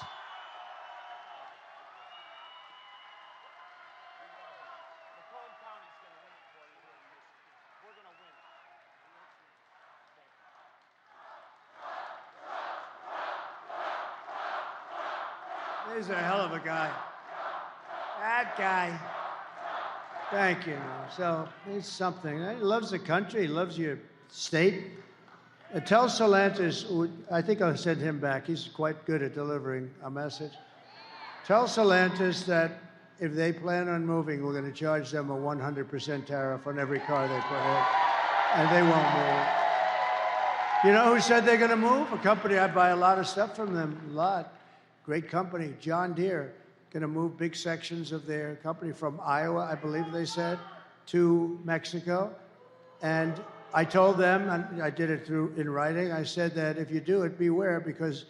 He's a hell of a guy. That guy. Thank you. So he's something. He loves the country. He loves your state. Tell Stellantis, I think I'll send him back. He's quite good at delivering a message. Tell Stellantis that if they plan on moving, we're going to charge them a 100% tariff on every car they put in, and they won't move. You know who said they're going to move? A company I buy a lot of stuff from them, a lot. Great company, John Deere, going to move big sections of their company from Iowa, I believe they said, to Mexico. And I told them, and I did it in writing, I said that if you do it, beware, because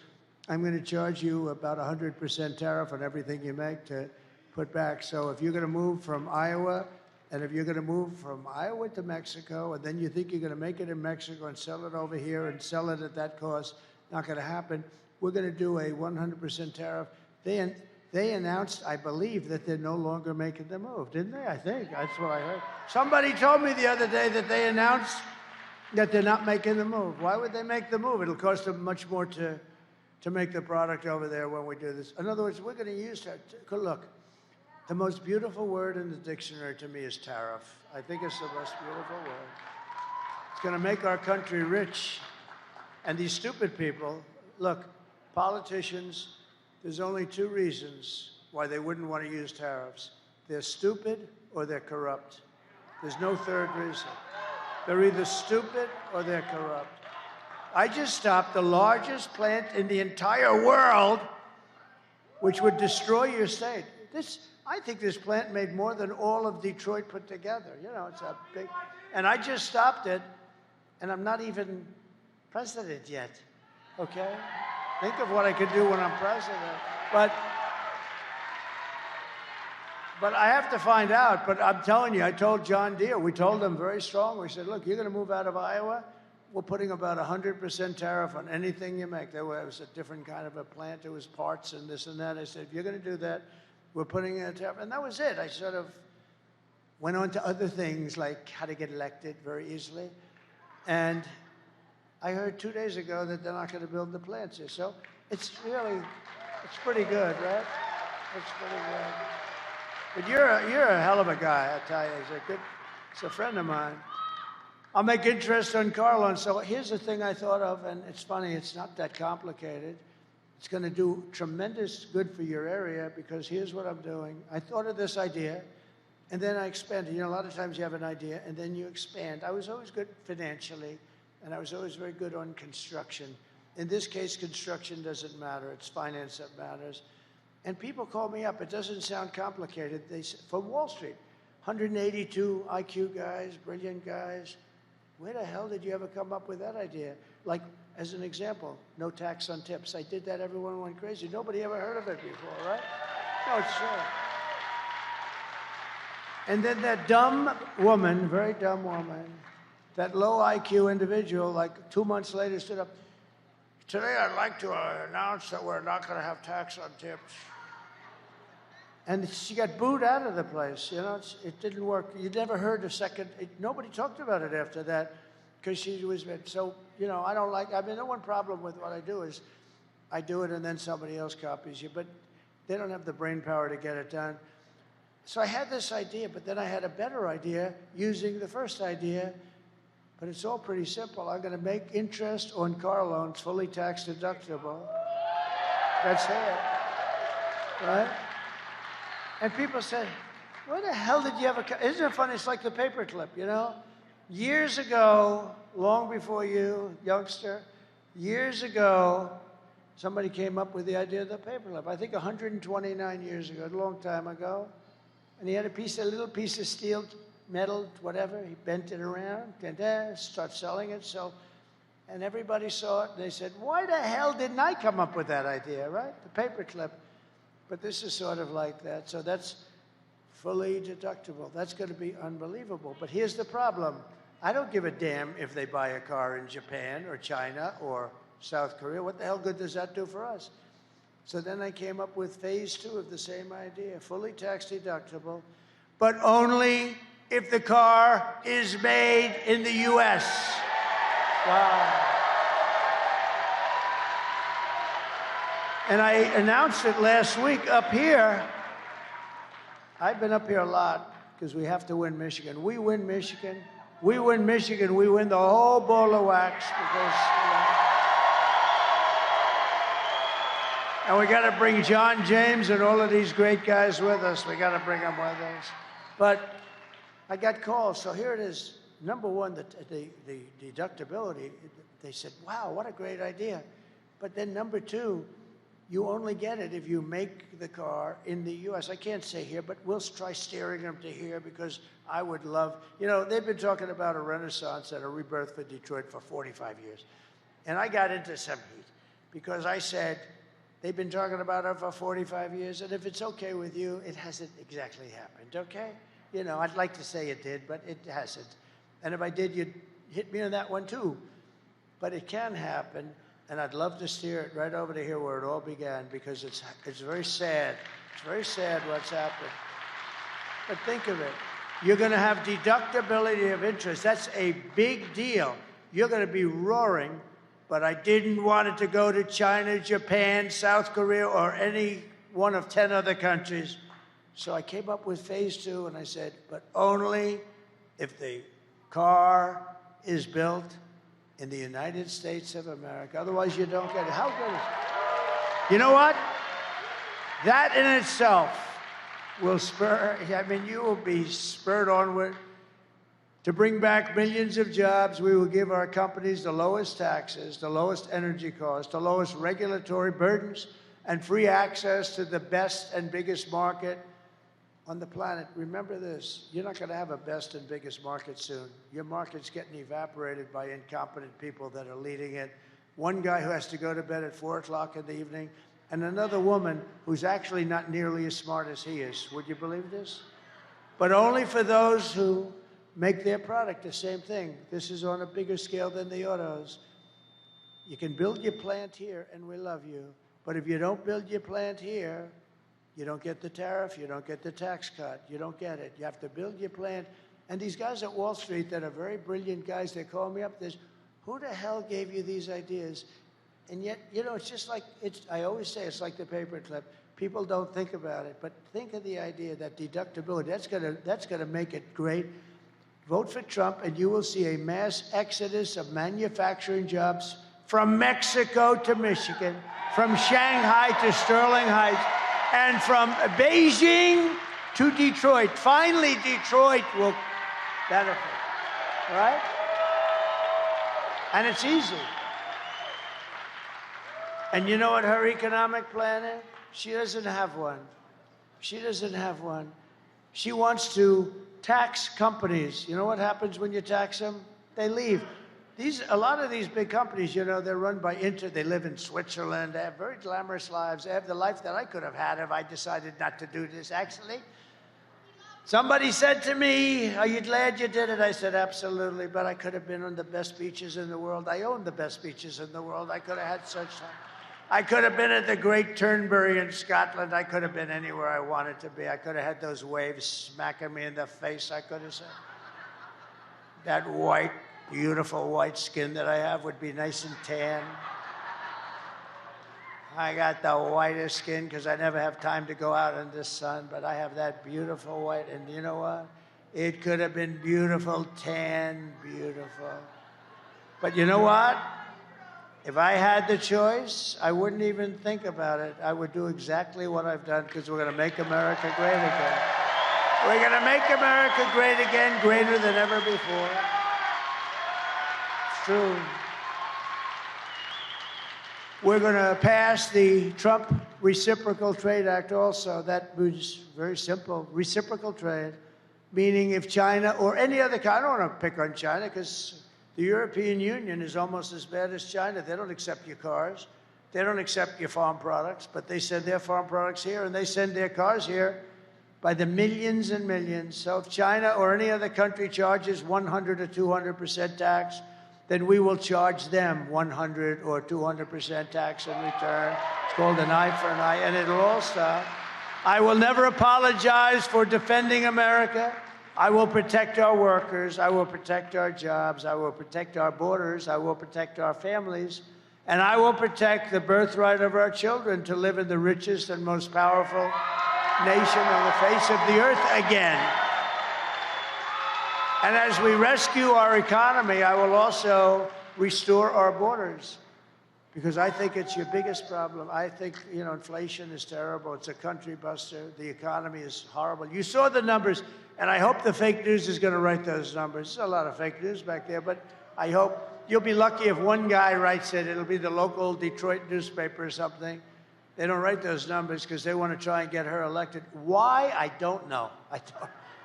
I'm going to charge you about 100% tariff on everything you make to put back. So if you're going to move from Iowa, and if you're going to move from Iowa to Mexico, and then you think you're going to make it in Mexico and sell it over here and sell it at that cost, not going to happen. We're going to do a 100% tariff. They announced, I believe, that they're no longer making the move, didn't they? I think that's what I heard. Somebody told me the other day that they announced that they're not making the move. Why would they make the move? It'll cost them much more to make the product over there when we do this. In other words, we're going to use that. Look, the most beautiful word in the dictionary to me is tariff. I think it's the most beautiful word. It's going to make our country rich. And these stupid people, look, politicians, there's only two reasons why they wouldn't want to use tariffs. They're stupid or they're corrupt. There's no third reason. They're either stupid or they're corrupt. I just stopped the largest plant in the entire world, which would destroy your state. I think this plant made more than all of Detroit put together. You know, it's a big, and I just stopped it, and I'm not even president yet, okay? Think of what I could do when I'm president. But I have to find out. But I'm telling you, I told John Deere, we told them very strong. We said, look, you're going to move out of Iowa. We're putting about 100% tariff on anything you make. There was a different kind of a plant. There was parts and this and that. I said, if you're going to do that, we're putting in a tariff. And that was it. I sort of went on to other things, like how to get elected very easily. And I heard 2 days ago that they're not going to build the plants here. So it's pretty good, right? It's pretty good. But you're a hell of a guy, I tell you. He's a friend of mine. I'll make interest on car loans. So here's the thing I thought of, and it's funny, it's not that complicated. It's going to do tremendous good for your area, because here's what I'm doing. I thought of this idea, and then I expanded. You know, a lot of times you have an idea, and then you expand. I was always good financially, and I was always very good on construction. In this case, construction doesn't matter. It's finance that matters. And people call me up. It doesn't sound complicated. They say, from Wall Street, 182 IQ guys, brilliant guys. Where the hell did you ever come up with that idea? Like, as an example, no tax on tips. I did that, everyone went crazy. Nobody ever heard of it before, right? No, it's true. And then that dumb woman, very dumb woman, that low IQ individual, like 2 months later, stood up. Today, I'd like to announce that we're not going to have tax on tips. And she got booed out of the place. You know, it didn't work. You never heard a second. Nobody talked about it after that, because she was so. You know, I don't like. I mean, the one problem with what I do is, I do it and then somebody else copies you, but they don't have the brain power to get it done. So I had this idea, but then I had a better idea using the first idea. But it's all pretty simple. I'm going to make interest on car loans fully tax deductible. That's it, right? And people say, where the hell did you ever come? Isn't it funny? It's like the paperclip, you know? Years ago, long before you, youngster, years ago, somebody came up with the idea of the paperclip. I think 129 years ago, a long time ago. And he had a little piece of steel, metal, whatever. He bent it around, start selling it. So, and everybody saw it. And they said, why the hell didn't I come up with that idea, right? The paperclip. But this is sort of like that. So that's fully deductible. That's going to be unbelievable. But here's the problem. I don't give a damn if they buy a car in Japan or China or South Korea. What the hell good does that do for us? So then I came up with phase 2 of the same idea, fully tax deductible, but only if the car is made in the U.S. Wow. And I announced it last week up here. I've been up here a lot because we have to win Michigan. We win Michigan. We win Michigan. We win the whole ball of wax because, and we got to bring John James and all of these great guys with us. We got to bring them with us. But I got calls. So here it is. Number one, the deductibility. They said, wow, what a great idea. But then number two, you only get it if you make the car in the U.S. I can't say here, but we'll try steering them to here because I would love, you know, they've been talking about a renaissance and a rebirth for Detroit for 45 years. And I got into some heat because I said, they've been talking about it for 45 years, and if it's okay with you, it hasn't exactly happened, okay? You know, I'd like to say it did, but it hasn't. And if I did, you'd hit me on that one too. But it can happen. And I'd love to steer it right over to here where it all began, because it's very sad. It's very sad what's happened. But think of it. You're going to have deductibility of interest. That's a big deal. You're going to be roaring, but I didn't want it to go to China, Japan, South Korea, or any one of 10 other countries. So I came up with phase 2, and I said, but only if the car is built in the United States of America. Otherwise, you don't get it. How good is it? You know what? That in itself will spur, I mean, you will be spurred onward to bring back millions of jobs. We will give our companies the lowest taxes, the lowest energy costs, the lowest regulatory burdens, and free access to the best and biggest market on the planet. Remember this, you're not going to have a best and biggest market soon. Your market's getting evaporated by incompetent people that are leading it. One guy who has to go to bed at 4 o'clock in the evening, and another woman who's actually not nearly as smart as he is. Would you believe this? But only for those who make their product the same thing. This is on a bigger scale than the autos. You can build your plant here, and we love you. But if you don't build your plant here, you don't get the tariff, you don't get the tax cut, you don't get it. You have to build your plant. And these guys at Wall Street that are very brilliant guys, they call me up, who the hell gave you these ideas? And yet, you know, it's just like, I always say it's like the paperclip. People don't think about it, but think of the idea that deductibility, that's gonna make it great. Vote for Trump, and you will see a mass exodus of manufacturing jobs from Mexico to Michigan, from Shanghai to Sterling Heights, and from Beijing to Detroit. Finally, Detroit will benefit, right? And it's easy. And you know what her economic plan is? She doesn't have one. She doesn't have one. She wants to tax companies. You know what happens when you tax them? They leave. A lot of these big companies, you know, they're run by they live in Switzerland. They have very glamorous lives. They have the life that I could have had if I decided not to do this, actually. Somebody said to me, are you glad you did it? I said, absolutely, but I could have been on the best beaches in the world. I own the best beaches in the world. I could have had such time. I could have been at the Great Turnberry in Scotland. I could have been anywhere I wanted to be. I could have had those waves smacking me in the face. I could have said, that white, beautiful white skin that I have would be nice and tan. I got the whitest skin because I never have time to go out in the sun, but I have that beautiful white, and you know what? It could have been beautiful, tan, beautiful. But you know what? If I had the choice, I wouldn't even think about it. I would do exactly what I've done, because we're going to make America great again. We're going to make America great again, greater than ever before. It's true. We're going to pass the Trump Reciprocal Trade Act also. That was very simple. Reciprocal trade, meaning if China or any other country, I don't want to pick on China because the European Union is almost as bad as China. They don't accept your cars. They don't accept your farm products, but they send their farm products here, and they send their cars here by the millions and millions. So if China or any other country charges 100 or 200% tax, then we will charge them 100 or 200% tax in return. It's called an eye for an eye, and it'll all stop. I will never apologize for defending America. I will protect our workers. I will protect our jobs. I will protect our borders. I will protect our families. And I will protect the birthright of our children to live in the richest and most powerful nation on the face of the earth again. And as we rescue our economy, I will also restore our borders, because I think it's your biggest problem. I think, you know, inflation is terrible. It's a country buster. The economy is horrible. You saw the numbers, and I hope the fake news is going to write those numbers. There's a lot of fake news back there, but I hope you'll be lucky if one guy writes it. It'll be the local Detroit newspaper or something. They don't write those numbers because they want to try and get her elected. Why? I don't know.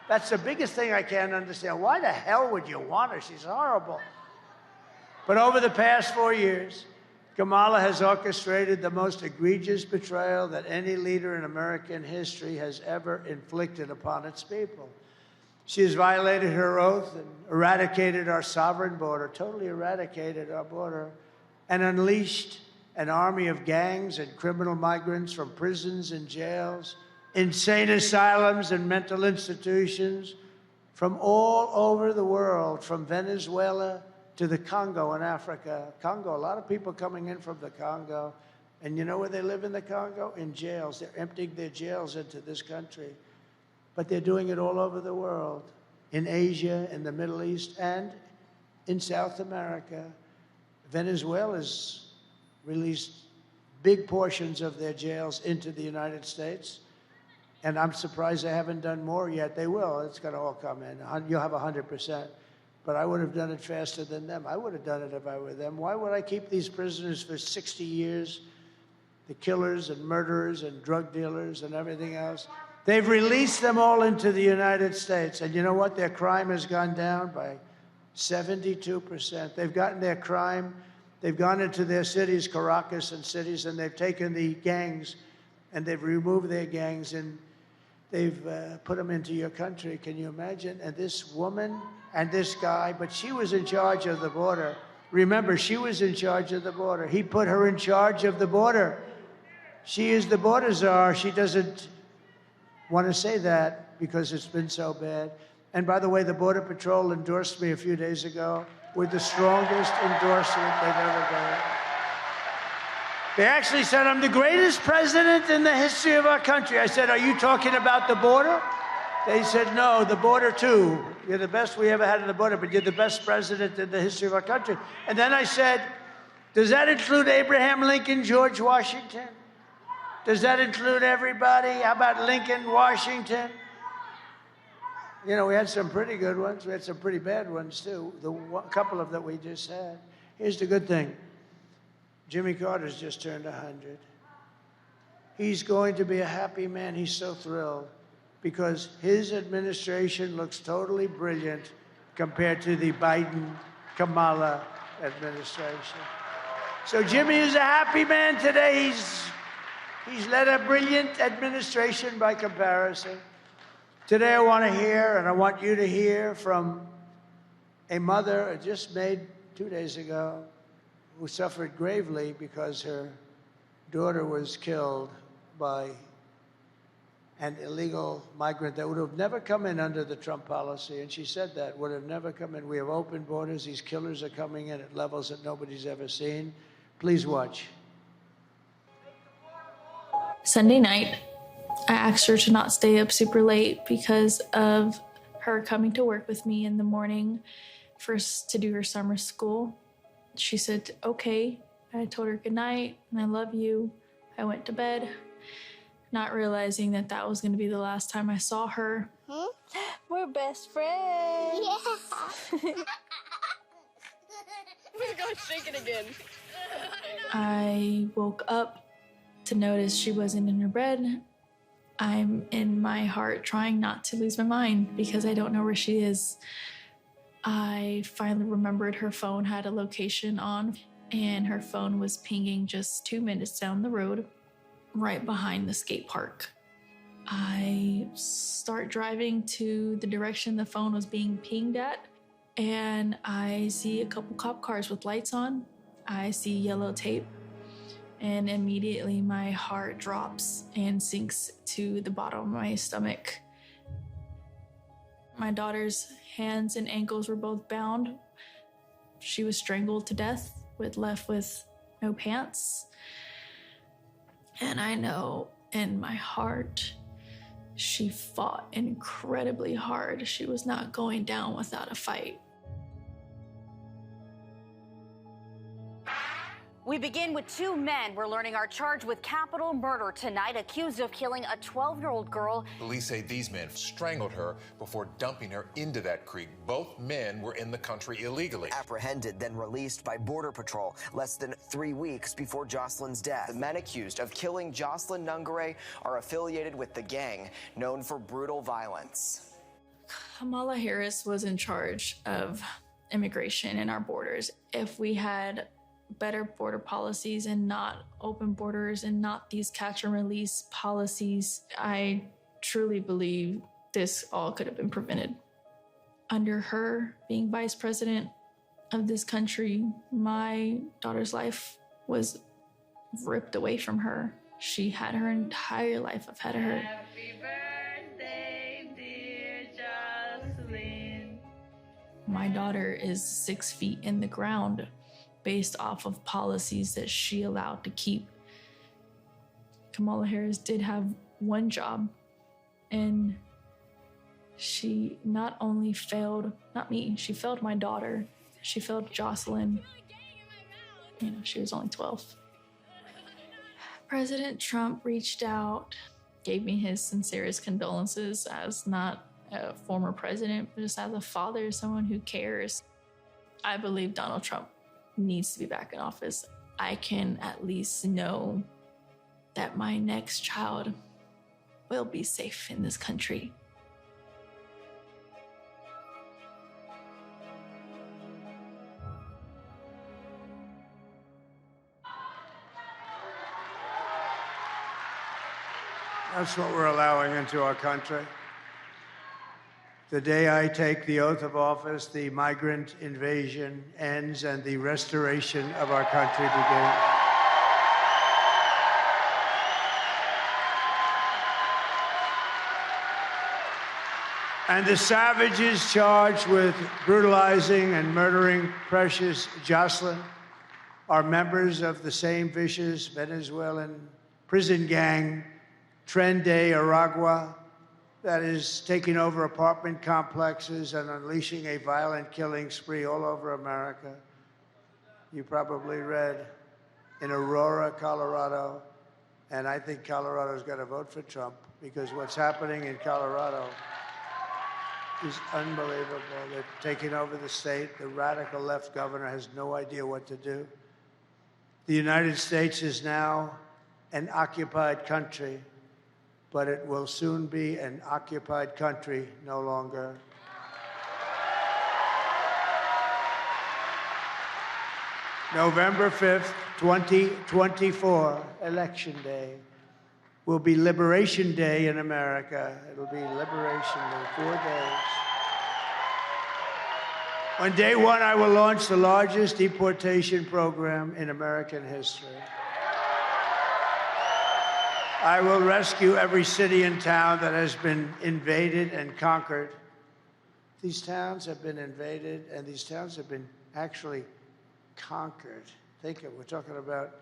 That's the biggest thing I can't understand. Why the hell would you want her? She's horrible. But over the past 4 years, Kamala has orchestrated the most egregious betrayal that any leader in American history has ever inflicted upon its people. She has violated her oath and eradicated our sovereign border, totally eradicated our border. and unleashed an army of gangs and criminal migrants from prisons and jails, insane asylums and mental institutions, from all over the world, from Venezuela to the Congo in Africa. Congo, a lot of people coming in from the Congo. And you know where they live in the Congo? In jails. They're emptying their jails into this country. But they're doing it all over the world, in Asia, in the Middle East, and in South America. Venezuela's released big portions of their jails into the United States. And I'm surprised they haven't done more yet. They will. It's going to all come in. You'll have 100%. But I would have done it faster than them. I would have done it if I were them. Why would I keep these prisoners for 60 years? The killers and murderers and drug dealers and everything else. They've released them all into the United States. And you know what? Their crime has gone down by 72%. They've gotten their crime. They've gone into their cities, Caracas and cities, and they've taken the gangs and they've removed their gangs and they've put them into your country. Can you imagine? And this woman and this guy, but she was in charge of the border. Remember, she was in charge of the border. He put her in charge of the border. She is the border czar. She doesn't want to say that because it's been so bad. And by the way, the Border Patrol endorsed me a few days ago with the strongest endorsement they've ever done. They actually said, I'm the greatest president in the history of our country. I said, are you talking about the border? They said, no, the border too. You're the best we ever had in the border, but you're the best president in the history of our country. And then I said, does that include Abraham Lincoln, George Washington? Does that include everybody? How about Lincoln, Washington? You know, we had some pretty good ones. We had some pretty bad ones, too. A couple of that we just had. Here's the good thing. Jimmy Carter's just turned 100. He's going to be a happy man. He's so thrilled because his administration looks totally brilliant compared to the Biden-Kamala administration. So Jimmy is a happy man today. He's led a brilliant administration by comparison. Today I want to hear, and I want you to hear from a mother just made 2 days ago who suffered gravely because her daughter was killed by an illegal migrant that would have never come in under the Trump policy. And she said that, would have never come in. We have open borders. These killers are coming in at levels that nobody's ever seen. Please watch. Sunday night, I asked her to not stay up super late because of her coming to work with me in the morning first to do her summer school. She said, okay. I told her good night and I love you. I went to bed, not realizing that that was going to be the last time I saw her. We're best friends. Yeah. We're going to shake it again. I woke up to notice she wasn't in her bed. I'm in my heart trying not to lose my mind because I don't know where she is. I finally remembered her phone had a location on and her phone was pinging just 2 minutes down the road, right behind the skate park. I start driving to the direction the phone was being pinged at and I see a couple cop cars with lights on. I see yellow tape. And immediately my heart drops and sinks to the bottom of my stomach. My daughter's hands and ankles were both bound. She was strangled to death, left with no pants. And I know in my heart, she fought incredibly hard. She was not going down without a fight. We begin with two men we're learning are charged with capital murder tonight, accused of killing a 12-year-old girl. Police say these men strangled her before dumping her into that creek. Both men were in the country illegally. Apprehended, then released by Border Patrol less than 3 weeks before Jocelyn's death. The men accused of killing Jocelyn Nungare are affiliated with the gang known for brutal violence. Kamala Harris was in charge of immigration in our borders. If we had better border policies and not open borders and not these catch and release policies, I truly believe this all could have been prevented. Under her being vice president, of this country, my daughter's life was ripped away from her. She had her entire life ahead of her. Happy birthday, dear Jocelyn. My daughter is 6 feet in the ground based off of policies that she allowed to keep. Kamala Harris did have one job, and she not only failed, not me, she failed my daughter. She failed Jocelyn. You know, she was only 12. President Trump reached out, gave me his sincerest condolences as not a former president, but just as a father, someone who cares. I believe Donald Trump needs to be back in office. I can at least know that my next child will be safe in this country. That's what we're allowing into our country. The day I take the oath of office, the migrant invasion ends and the restoration of our country begins. And the savages charged with brutalizing and murdering precious Jocelyn are members of the same vicious Venezuelan prison gang, Tren de Aragua, that is taking over apartment complexes and unleashing a violent killing spree all over America. You probably read in Aurora, Colorado, and I think Colorado's got to vote for Trump because what's happening in Colorado is unbelievable. They're taking over the state. The radical left governor has no idea what to do. The United States is now an occupied country, but it will soon be an occupied country no longer. November 5th, 2024, Election Day, will be Liberation Day in America. It'll be Liberation Day, 4 days. On day one, I will launch the largest deportation program in American history. I will rescue every city and town that has been invaded and conquered. These towns have been invaded, and these towns have been actually conquered. Think of it, we're talking about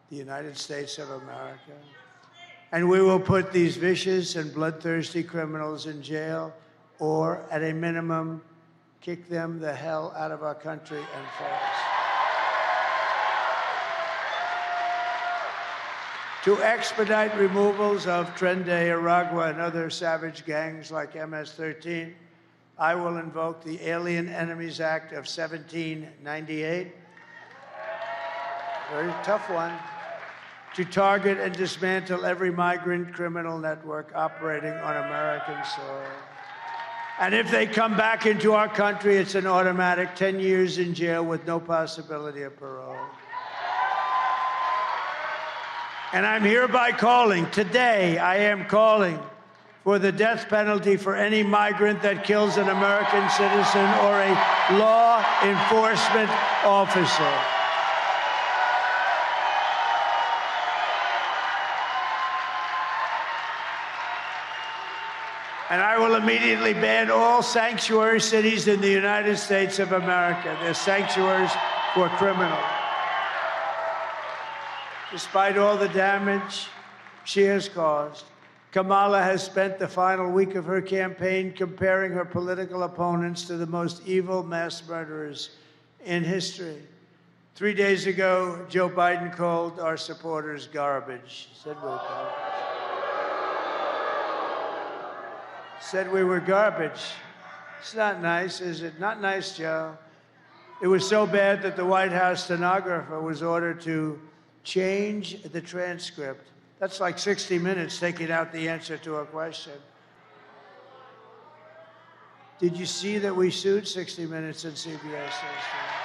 the United States of America. And we will put these vicious and bloodthirsty criminals in jail, or at a minimum, kick them the hell out of our country and fast. To expedite removals of Tren de Aragua and other savage gangs like MS-13, I will invoke the Alien Enemies Act of 1798. Very tough one. To target and dismantle every migrant criminal network operating on American soil. And if they come back into our country, it's an automatic 10 years in jail with no possibility of parole. And I'm hereby calling, today I am calling for the death penalty for any migrant that kills an American citizen or a law enforcement officer. And I will immediately ban all sanctuary cities in the United States of America. They're sanctuaries for criminals. Despite all the damage she has caused, Kamala has spent the final week of her campaign comparing her political opponents to the most evil mass murderers in history. 3 days ago, Joe Biden called our supporters garbage. He said we're garbage. Said we were garbage. It's not nice, is it? Not nice, Joe. It was so bad that the White House stenographer was ordered to change the transcript. That's like 60 Minutes taking out the answer to a question. Did you see that we sued 60 Minutes and CBS yesterday?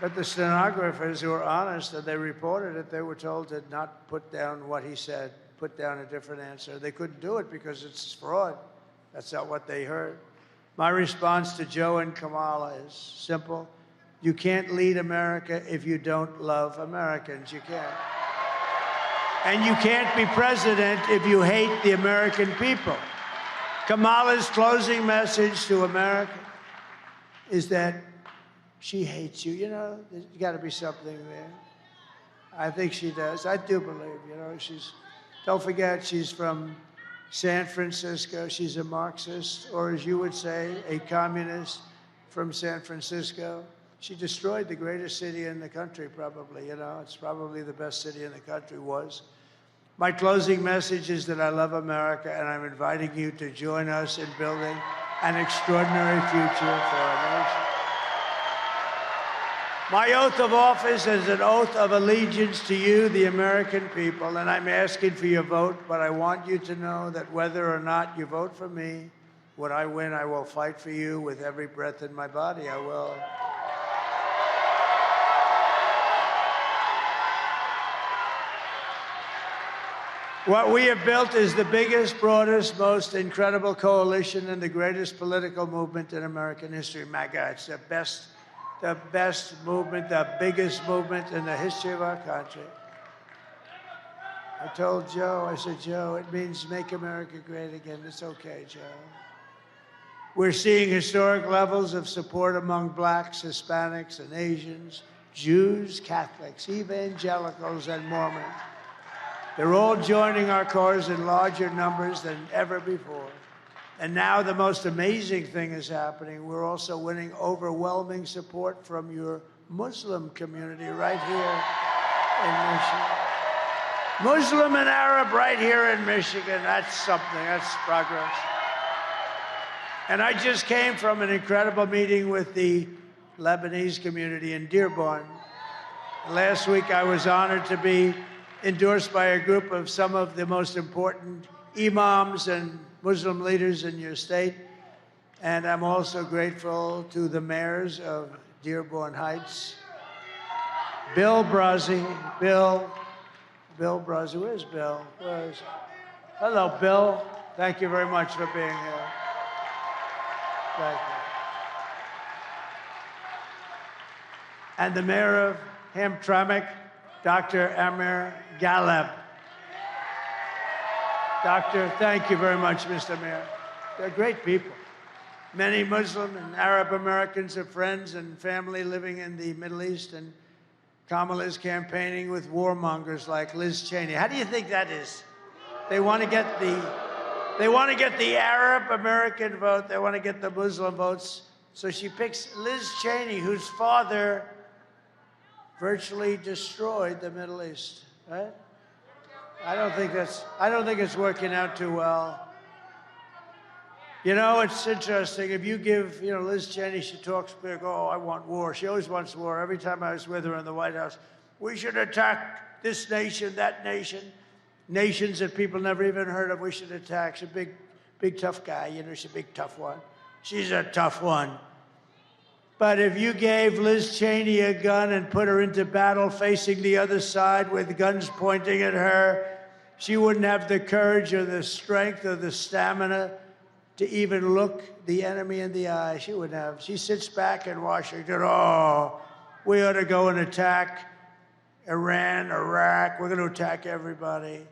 But the stenographers who were honest and they reported it, they were told to not put down what he said, put down a different answer. They couldn't do it because it's fraud. That's not what they heard. My response to Joe and Kamala is simple. You can't lead America if you don't love Americans. You can't. And you can't be president if you hate the American people. Kamala's closing message to America is that she hates you. You know, there's got to be something there. I think she does. I do believe, you know, don't forget, she's from San Francisco. She's a Marxist, or as you would say, a communist from San Francisco. She destroyed the greatest city in the country, probably. You know, it's probably the best city in the country was. My closing message is that I love America, and I'm inviting you to join us in building an extraordinary future for our nation. My oath of office is an oath of allegiance to you, the American people, and I'm asking for your vote, but I want you to know that whether or not you vote for me, when I win, I will fight for you with every breath in my body. I will. What we have built is the biggest, broadest, most incredible coalition and the greatest political movement in American history. MAGA, it's the best movement, the biggest movement in the history of our country. I told Joe, I said, Joe, it means make America great again. It's okay, Joe. We're seeing historic levels of support among blacks, Hispanics, and Asians, Jews, Catholics, evangelicals, and Mormons. They're all joining our cause in larger numbers than ever before. And now the most amazing thing is happening. We're also winning overwhelming support from your Muslim community right here in Michigan. Muslim and Arab right here in Michigan. That's something. That's progress. And I just came from an incredible meeting with the Lebanese community in Dearborn. Last week, I was honored to be endorsed by a group of some of the most important imams and Muslim leaders in your state. And I'm also grateful to the mayors of Dearborn Heights. Bill Brazzi, Bill Brazzi, where's Bill? Hello, Bill. Thank you very much for being here. Thank you. And the mayor of Hamtramck, Dr. Amir Galeb. Doctor, thank you very much, Mr. Mayor. They're great people. Many Muslim and Arab Americans are friends and family living in the Middle East, and Kamala is campaigning with warmongers like Liz Cheney. How do you think that is? They want to get the Arab American vote. They want to get the Muslim votes. So she picks Liz Cheney, whose father virtually destroyed the Middle East, right? I don't think it's working out too well. You know, it's interesting. If you give, Liz Cheney, she talks big, oh, I want war. She always wants war. Every time I was with her in the White House, we should attack this nation, that nation, nations that people never even heard of, we should attack. She's a big tough guy, she's a big tough one. She's a tough one. But if you gave Liz Cheney a gun and put her into battle facing the other side with guns pointing at her, she wouldn't have the courage or the strength or the stamina to even look the enemy in the eye. She wouldn't have. She sits back in Washington, oh, we ought to go and attack Iran, Iraq. We're going to attack everybody.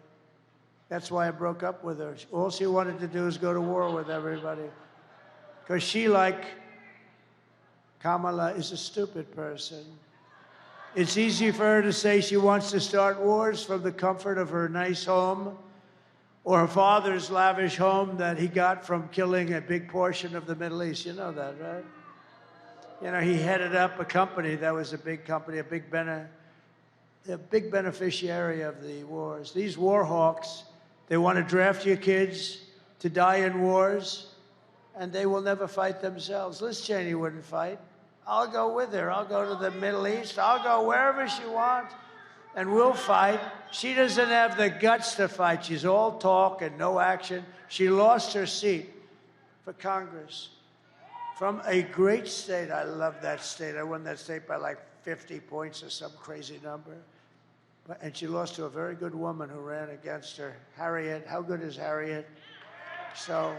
That's why I broke up with her. All she wanted to do is go to war with everybody. Because she, like Kamala, is a stupid person. It's easy for her to say she wants to start wars from the comfort of her nice home or her father's lavish home that he got from killing a big portion of the Middle East. You know that, right? He headed up a company that was a big company, a big beneficiary of the wars. These war hawks, they want to draft your kids to die in wars, and they will never fight themselves. Liz Cheney wouldn't fight. I'll go with her. I'll go to the Middle East. I'll go wherever she wants, and we'll fight. She doesn't have the guts to fight. She's all talk and no action. She lost her seat for Congress from a great state. I love that state. I won that state by like 50 points or some crazy number. And she lost to a very good woman who ran against her, Harriet. How good is Harriet? So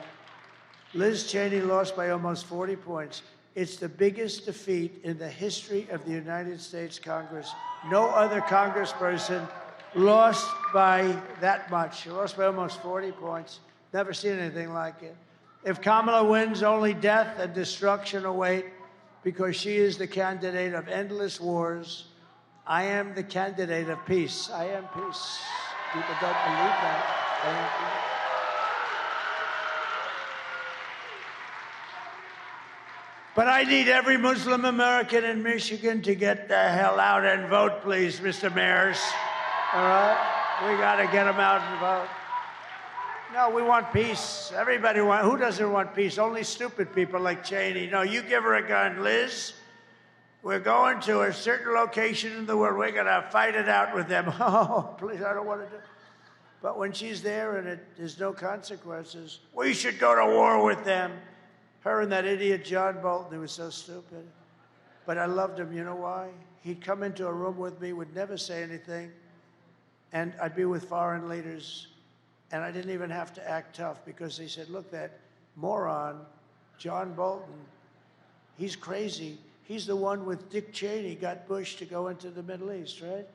Liz Cheney lost by almost 40 points. It's the biggest defeat in the history of the United States Congress. No other congressperson lost by that much. She lost by almost 40 points. Never seen anything like it. If Kamala wins, only death and destruction await because she is the candidate of endless wars. I am the candidate of peace. I am peace. People don't believe that. I am peace. But I need every Muslim American in Michigan to get the hell out and vote, please, Mr. Mayors. All right? We got to get them out and vote. No, we want peace. Everybody wants. Who doesn't want peace? Only stupid people like Cheney. No, you give her a gun, Liz. We're going to a certain location in the world. We're going to fight it out with them. Oh, please, I don't want to do it. But when she's there and there's no consequences, we should go to war with them. Her and that idiot John Bolton, who was so stupid. But I loved him. You know why? He'd come into a room with me, would never say anything, and I'd be with foreign leaders, and I didn't even have to act tough because they said, look, that moron, John Bolton, he's crazy. He's the one with Dick Cheney got Bush to go into the Middle East, right?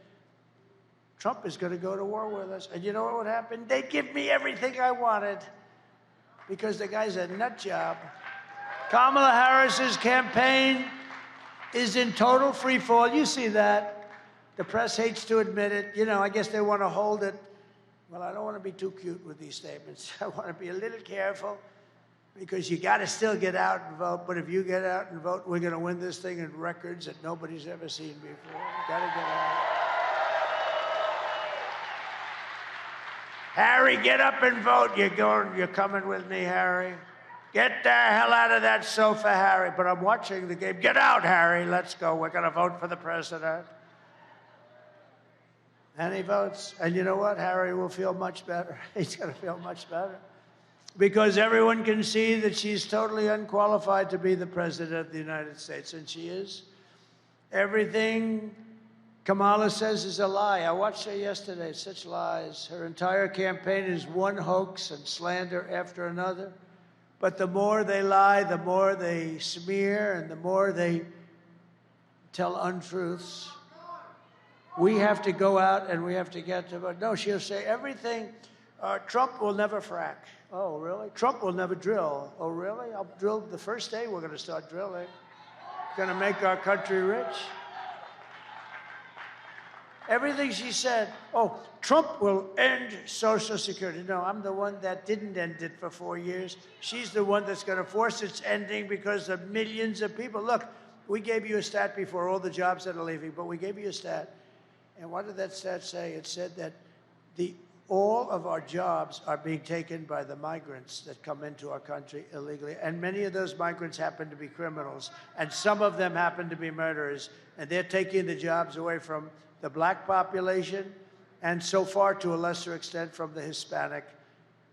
Trump is going to go to war with us. And you know what would happen? They'd give me everything I wanted because the guy's a nut job. Kamala Harris's campaign is in total free fall. You see that. The press hates to admit it. You know, I guess they want to hold it. Well, I don't want to be too cute with these statements. I want to be a little careful because you got to still get out and vote. But if you get out and vote, we're going to win this thing in records that nobody's ever seen before. You got to get out. Harry, get up and vote. You're coming with me, Harry. Get the hell out of that sofa, Harry. But I'm watching the game. Get out, Harry. Let's go. We're going to vote for the president. And he votes. And you know what? Harry will feel much better. He's going to feel much better. Because everyone can see that she's totally unqualified to be the president of the United States. And she is. Everything Kamala says is a lie. I watched her yesterday. Such lies. Her entire campaign is one hoax and slander after another. But the more they lie, the more they smear, and the more they tell untruths. We have to go out and we have to get to vote. No, she'll say everything. Trump will never frack. Oh, really? Trump will never drill. Oh, really? I'll drill the first day we're going to start drilling. Going to make our country rich. Everything she said, oh, Trump will end Social Security. No, I'm the one that didn't end it for 4 years. She's the one that's going to force its ending because of millions of people. Look, we gave you a stat before, all the jobs that are leaving, but we gave you a stat. And what did that stat say? It said that all of our jobs are being taken by the migrants that come into our country illegally. And many of those migrants happen to be criminals. And some of them happen to be murderers. And they're taking the jobs away from the black population, and so far, to a lesser extent, from the Hispanic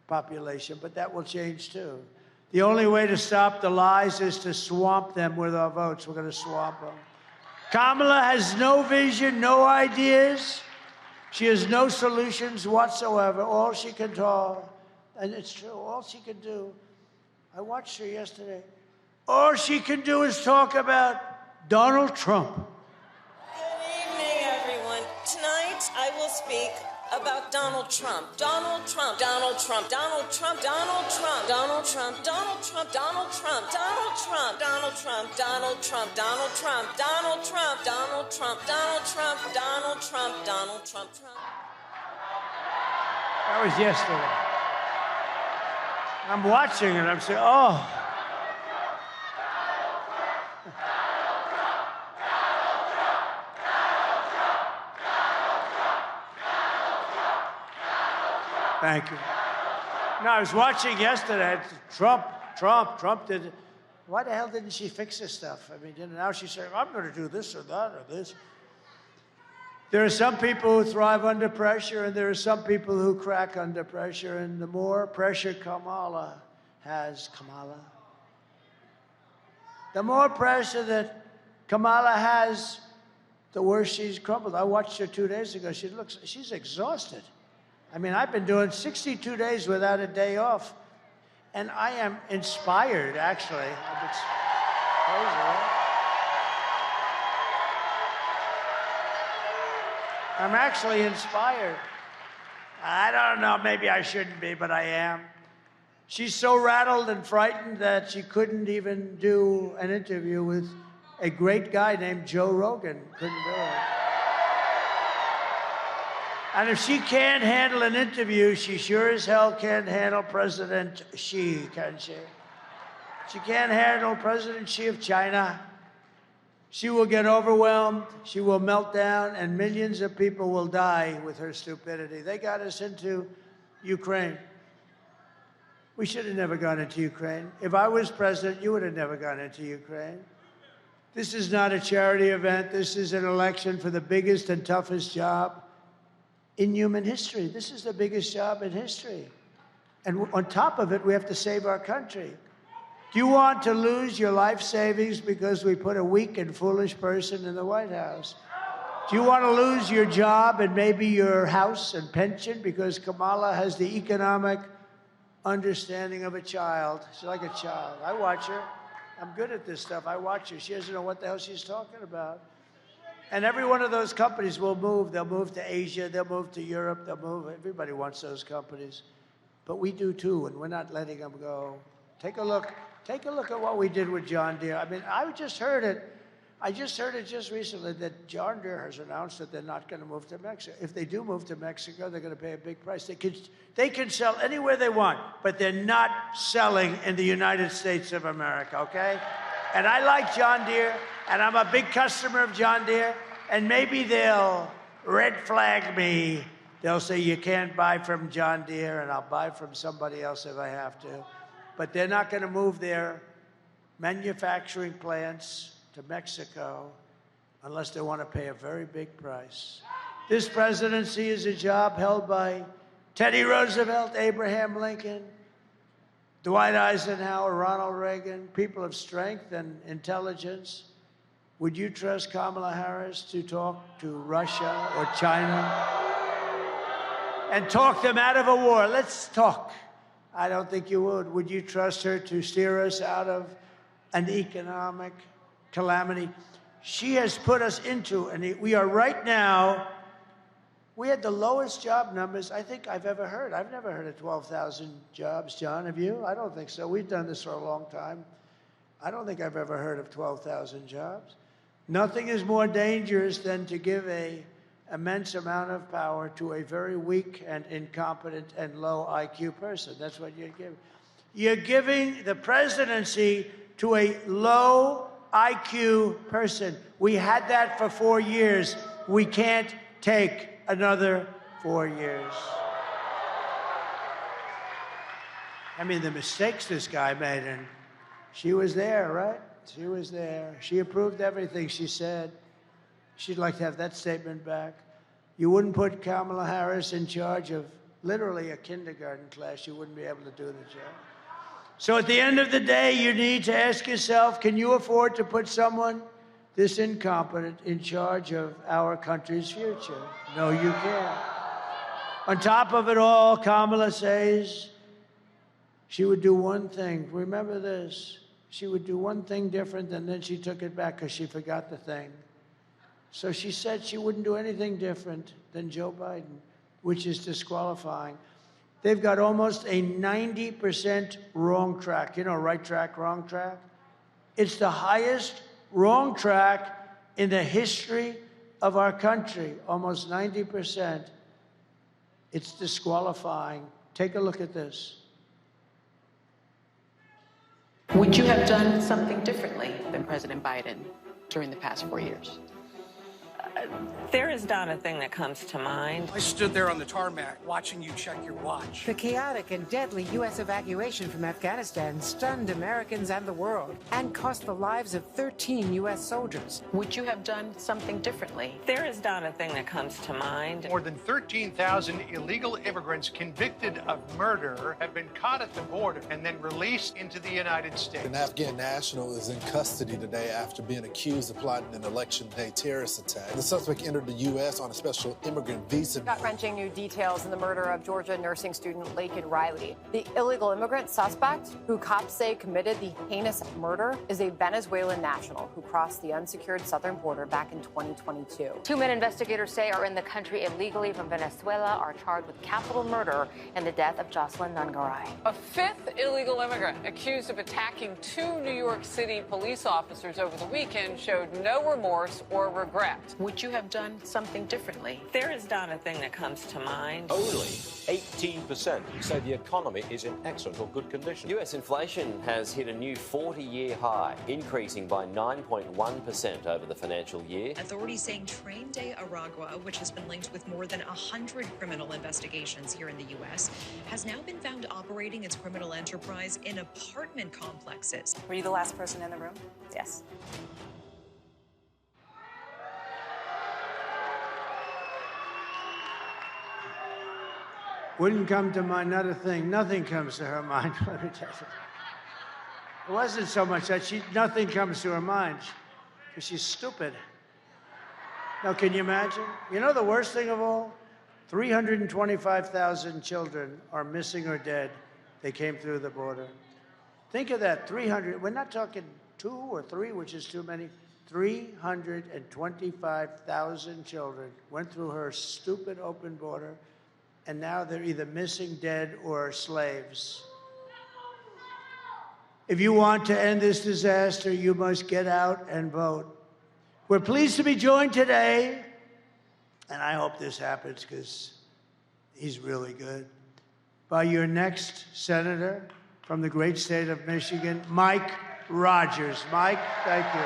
population. But that will change, too. The only way to stop the lies is to swamp them with our votes. We're going to swamp them. Kamala has no vision, no ideas. She has no solutions whatsoever. All she can talk, and it's true, all she can do. I watched her yesterday. All she can do is talk about Donald Trump. Tonight, I will speak about Donald Trump. Donald Trump. Donald Trump. Donald Trump. Donald Trump. Donald Trump. Donald Trump. Donald Trump. Donald Trump. Donald Trump. Donald Trump. Donald Trump. Donald Trump. Donald Trump. Donald Trump. Donald Trump. Donald Trump. That was yesterday. I'm watching and I'm saying, oh. Thank you. No, I was watching yesterday. Trump did. Why the hell didn't she fix this stuff? I mean, now she's saying, I'm going to do this or that or this. There are some people who thrive under pressure, and there are some people who crack under pressure. And the more pressure Kamala has, the more pressure that Kamala has, the worse she's crumbled. I watched her 2 days ago. She's exhausted. I mean, I've been doing 62 days without a day off. And I am inspired, actually. It's crazy, right? I'm actually inspired. I don't know, maybe I shouldn't be, but I am. She's so rattled and frightened that she couldn't even do an interview with a great guy named Joe Rogan. Couldn't do it. And if she can't handle an interview, she sure as hell can't handle President Xi, can she? She can't handle President Xi of China. She will get overwhelmed, she will melt down, and millions of people will die with her stupidity. They got us into Ukraine. We should have never gone into Ukraine. If I was president, you would have never gone into Ukraine. This is not a charity event. This is an election for the biggest and toughest job in human history. This is the biggest job in history. And on top of it, we have to save our country. Do you want to lose your life savings because we put a weak and foolish person in the White House? Do you want to lose your job and maybe your house and pension because Kamala has the economic understanding of a child? She's like a child. I watch her. I'm good at this stuff. I watch her. She doesn't know what the hell she's talking about. And every one of those companies will move. They'll move to Asia. They'll move to Europe. They'll move. Everybody wants those companies. But we do too, and we're not letting them go. Take a look. Take a look at what we did with John Deere. I mean, I just heard it. I just heard it just recently that John Deere has announced that they're not going to move to Mexico. If they do move to Mexico, they're going to pay a big price. They can sell anywhere they want, but they're not selling in the United States of America, okay? And I like John Deere, and I'm a big customer of John Deere, and maybe they'll red flag me. They'll say you can't buy from John Deere, and I'll buy from somebody else if I have to. But they're not going to move their manufacturing plants to Mexico unless they want to pay a very big price. This presidency is a job held by Teddy Roosevelt, Abraham Lincoln, Dwight Eisenhower, Ronald Reagan, people of strength and intelligence. Would you trust Kamala Harris to talk to Russia or China and talk them out of a war? Let's talk. I don't think you would. Would you trust her to steer us out of an economic calamity? She has put us into, and we are right now, we had the lowest job numbers I think I've ever heard. I've never heard of 12,000 jobs, John, have you? I don't think so. We've done this for a long time. I don't think I've ever heard of 12,000 jobs. Nothing is more dangerous than to give an immense amount of power to a very weak and incompetent and low IQ person. That's what you're giving. You're giving the presidency to a low IQ person. We had that for 4 years. We can't take another 4 years. I mean, the mistakes this guy made, and she was there, right? She was there. She approved everything she said. She'd like to have that statement back. You wouldn't put Kamala Harris in charge of literally a kindergarten class. You wouldn't be able to do the job. So at the end of the day, you need to ask yourself, can you afford to put someone this incompetent in charge of our country's future? No, you can't. On top of it all, Kamala says she would do one thing. Remember this. She would do one thing different, and then she took it back because she forgot the thing. So she said she wouldn't do anything different than Joe Biden, which is disqualifying. They've got almost a 90% wrong track. You know, right track, wrong track? It's the highest wrong track in the history of our country, almost 90%. It's disqualifying. Take a look at this. Would you have done something differently than President Biden during the past 4 years? There is not a thing that comes to mind. I stood there on the tarmac watching you check your watch. The chaotic and deadly U.S. evacuation from Afghanistan stunned Americans and the world and cost the lives of 13 U.S. soldiers. Would you have done something differently? There is not a thing that comes to mind. More than 13,000 illegal immigrants convicted of murder have been caught at the border and then released into the United States. An Afghan national is in custody today after being accused of plotting an election day terrorist attack. This suspect entered the U.S. on a special immigrant visa. Gut-wrenching new details in the murder of Georgia nursing student Laken Riley. The illegal immigrant suspect, who cops say committed the heinous murder, is a Venezuelan national who crossed the unsecured southern border back in 2022. 2 men investigators say are in the country illegally from Venezuela are charged with capital murder in the death of Jocelyn Nungaray. A fifth illegal immigrant accused of attacking 2 New York City police officers over the weekend showed no remorse or regret. Would you have done something differently? There is not a thing that comes to mind. Only 18% say the economy is in excellent or good condition. US inflation has hit a new 40-year high, increasing by 9.1% over the financial year. Authorities saying Train de Aragua, which has been linked with more than 100 criminal investigations here in the U.S., has now been found operating its criminal enterprise in apartment complexes. Were you the last person in the room? Yes. Wouldn't come to mind, not a thing. Nothing comes to her mind. Let me tell you. It wasn't so much that nothing comes to her mind, because she's stupid. Now, can you imagine? You know the worst thing of all? 325,000 children are missing or dead. They came through the border. Think of that, 300. We're not talking 2 or 3, which is too many. 325,000 children went through her stupid open border, and now they're either missing, dead, or slaves. If you want to end this disaster, you must get out and vote. We're pleased to be joined today, and I hope this happens because he's really good, by your next senator from the great state of Michigan, Mike Rogers. Mike, thank you.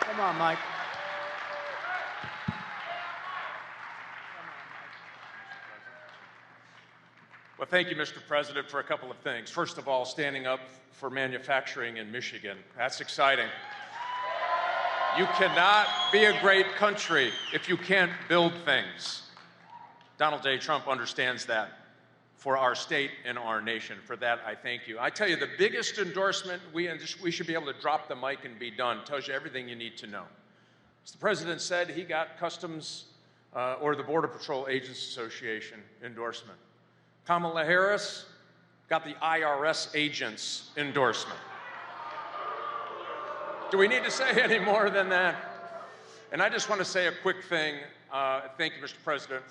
Come on, Mike. Well, thank you, Mr. President, for a couple of things. First of all, standing up for manufacturing in Michigan. That's exciting. You cannot be a great country if you can't build things. Donald J. Trump understands that for our state and our nation. For that, I thank you. I tell you, the biggest endorsement, we should be able to drop the mic and be done, tells you everything you need to know. As the President said, he got Customs or the Border Patrol Agents Association endorsement. Kamala Harris got the IRS agents endorsement. Do we need to say any more than that? And I just want to say a quick thing. Thank you, Mr. President,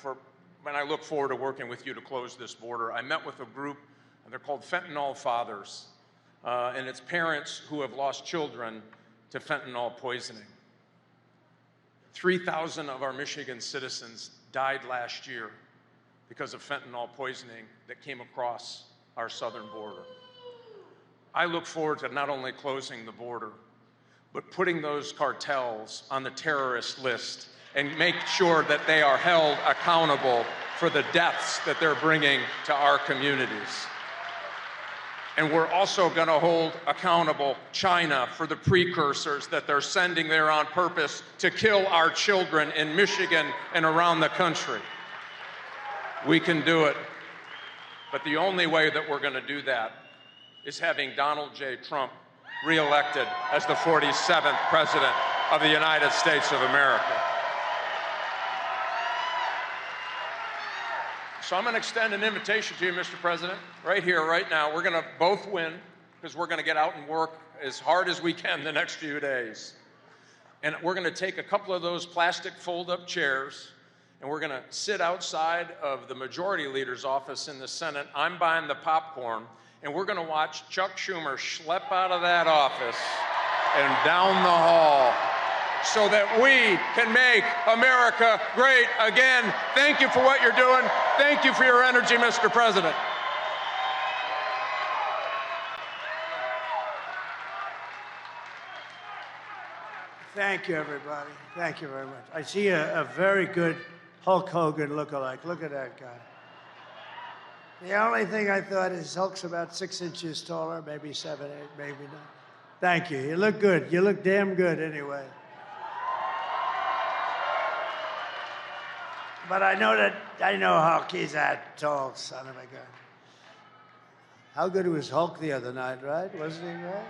and I look forward to working with you to close this border. I met with a group, and they're called Fentanyl Fathers, and it's parents who have lost children to fentanyl poisoning. 3,000 of our Michigan citizens died last year because of fentanyl poisoning that came across our southern border. I look forward to not only closing the border, but putting those cartels on the terrorist list and make sure that they are held accountable for the deaths that they're bringing to our communities. And we're also going to hold accountable China for the precursors that they're sending there on purpose to kill our children in Michigan and around the country. We can do it, but the only way that we're going to do that is having Donald J. Trump reelected as the 47th President of the United States of America. So I'm going to extend an invitation to you, Mr. President, right here, right now. We're going to both win because we're going to get out and work as hard as we can the next few days. And we're going to take a couple of those plastic fold-up chairs, and we're going to sit outside of the majority leader's office in the Senate. I'm buying the popcorn, and we're going to watch Chuck Schumer schlep out of that office and down the hall so that we can make America great again. Thank you for what you're doing. Thank you for your energy, Mr. President. Thank you, everybody. Thank you very much. I see a very good Hulk Hogan lookalike. Look at that guy. The only thing I thought is Hulk's about 6 inches taller, maybe 7, 8, maybe not. Thank you. You look good. You look damn good anyway. But I know Hulk, he's that tall son of a gun. How good was Hulk the other night, right? Wasn't he, right?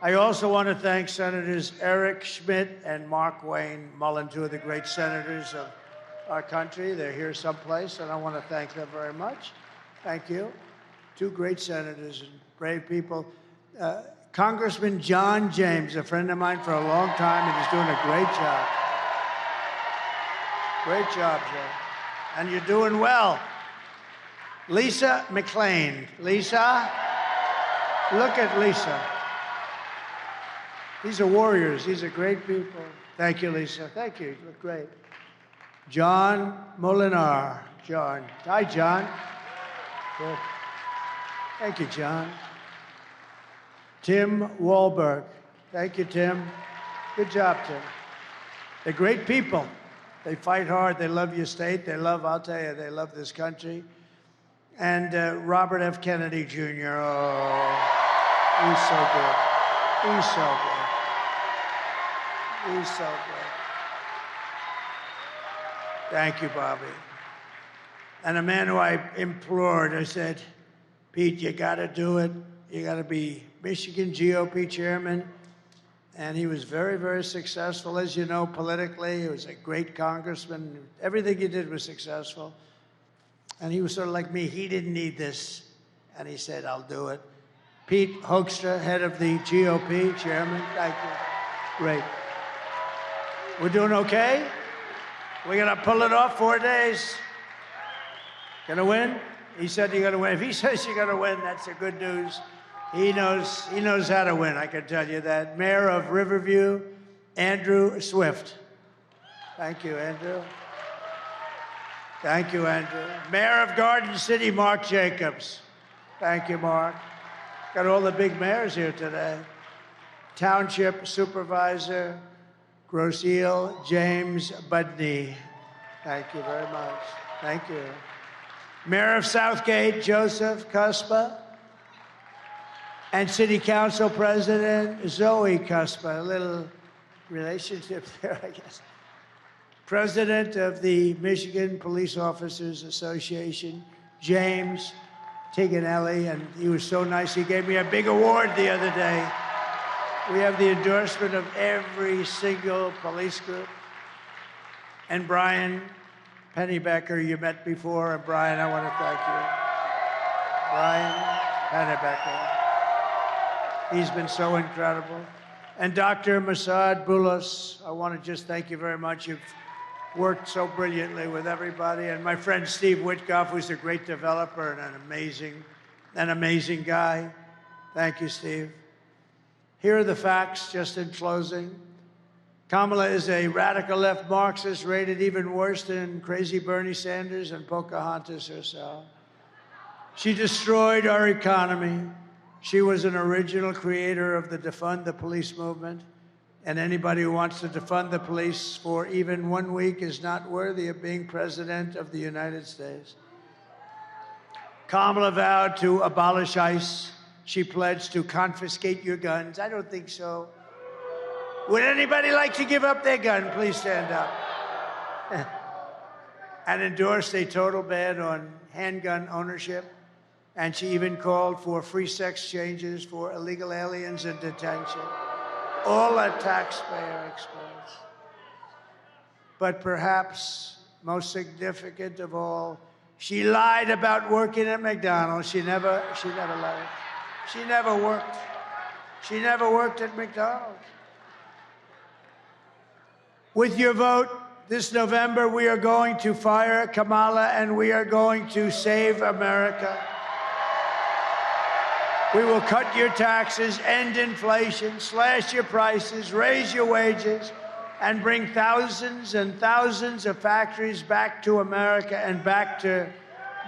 I also want to thank Senators Eric Schmidt and Mark Wayne Mullen, two of the great senators of our country. They're here someplace, and I want to thank them very much. Thank you. Two great senators and brave people. Congressman John James, a friend of mine for a long time, and he's doing a great job. Great job, Joe. And you're doing well. Lisa McClain. Lisa, look at Lisa. These are warriors. These are great people. Thank you, Lisa. Thank you. You look great. John Molinar. John. Hi, John. Good. Thank you, John. Tim Wahlberg. Thank you, Tim. Good job, Tim. They're great people. They fight hard. They love your state. They love, I'll tell you, they love this country. And Robert F. Kennedy Jr. Oh, he's so good. He's so good. He's so good. Thank you, Bobby. And a man who I implored, I said, Pete, you got to do it. You got to be Michigan GOP chairman. And he was very, very successful, as you know, politically. He was a great congressman. Everything he did was successful. And he was sort of like me. He didn't need this. And he said, I'll do it. Pete Hoekstra, head of the GOP, chairman. Thank you. Great. We're doing okay? We're going to pull it off 4 days. Going to win? He said you're going to win. If he says you're going to win, that's a good news. He knows how to win, I can tell you that. Mayor of Riverview, Andrew Swift. Thank you, Andrew. Thank you, Andrew. Mayor of Garden City, Mark Jacobs. Thank you, Mark. Got all the big mayors here today. Township Supervisor, Groseal James Budney. Thank you very much. Thank you. Mayor of Southgate, Joseph Cuspa. And City Council President Zoe Cuspa. A little relationship there, I guess. President of the Michigan Police Officers Association, James Tiganelli, and he was so nice. He gave me a big award the other day. We have the endorsement of every single police group. And Brian Pennybecker, you met before, and Brian, I want to thank you. Brian Pennybecker. He's been so incredible. And Dr. Masad Boulos, I want to just thank you very much. You've worked so brilliantly with everybody. And my friend Steve Witkoff, who's a great developer and an amazing guy. Thank you, Steve. Here are the facts, just in closing. Kamala is a radical left Marxist, rated even worse than crazy Bernie Sanders and Pocahontas herself. She destroyed our economy. She was an original creator of the defund the police movement. And anybody who wants to defund the police for even 1 week is not worthy of being president of the United States. Kamala vowed to abolish ICE. She pledged to confiscate your guns. I don't think so. Would anybody like to give up their gun? Please stand up. And endorsed a total ban on handgun ownership. And she even called for free sex changes for illegal aliens in detention. All at taxpayer expense. But perhaps most significant of all, she lied about working at McDonald's. She never lied. She never worked. She never worked at McDonald's. With your vote this November, we are going to fire Kamala and we are going to save America. We will cut your taxes, end inflation, slash your prices, raise your wages, and bring thousands and thousands of factories back to America and back to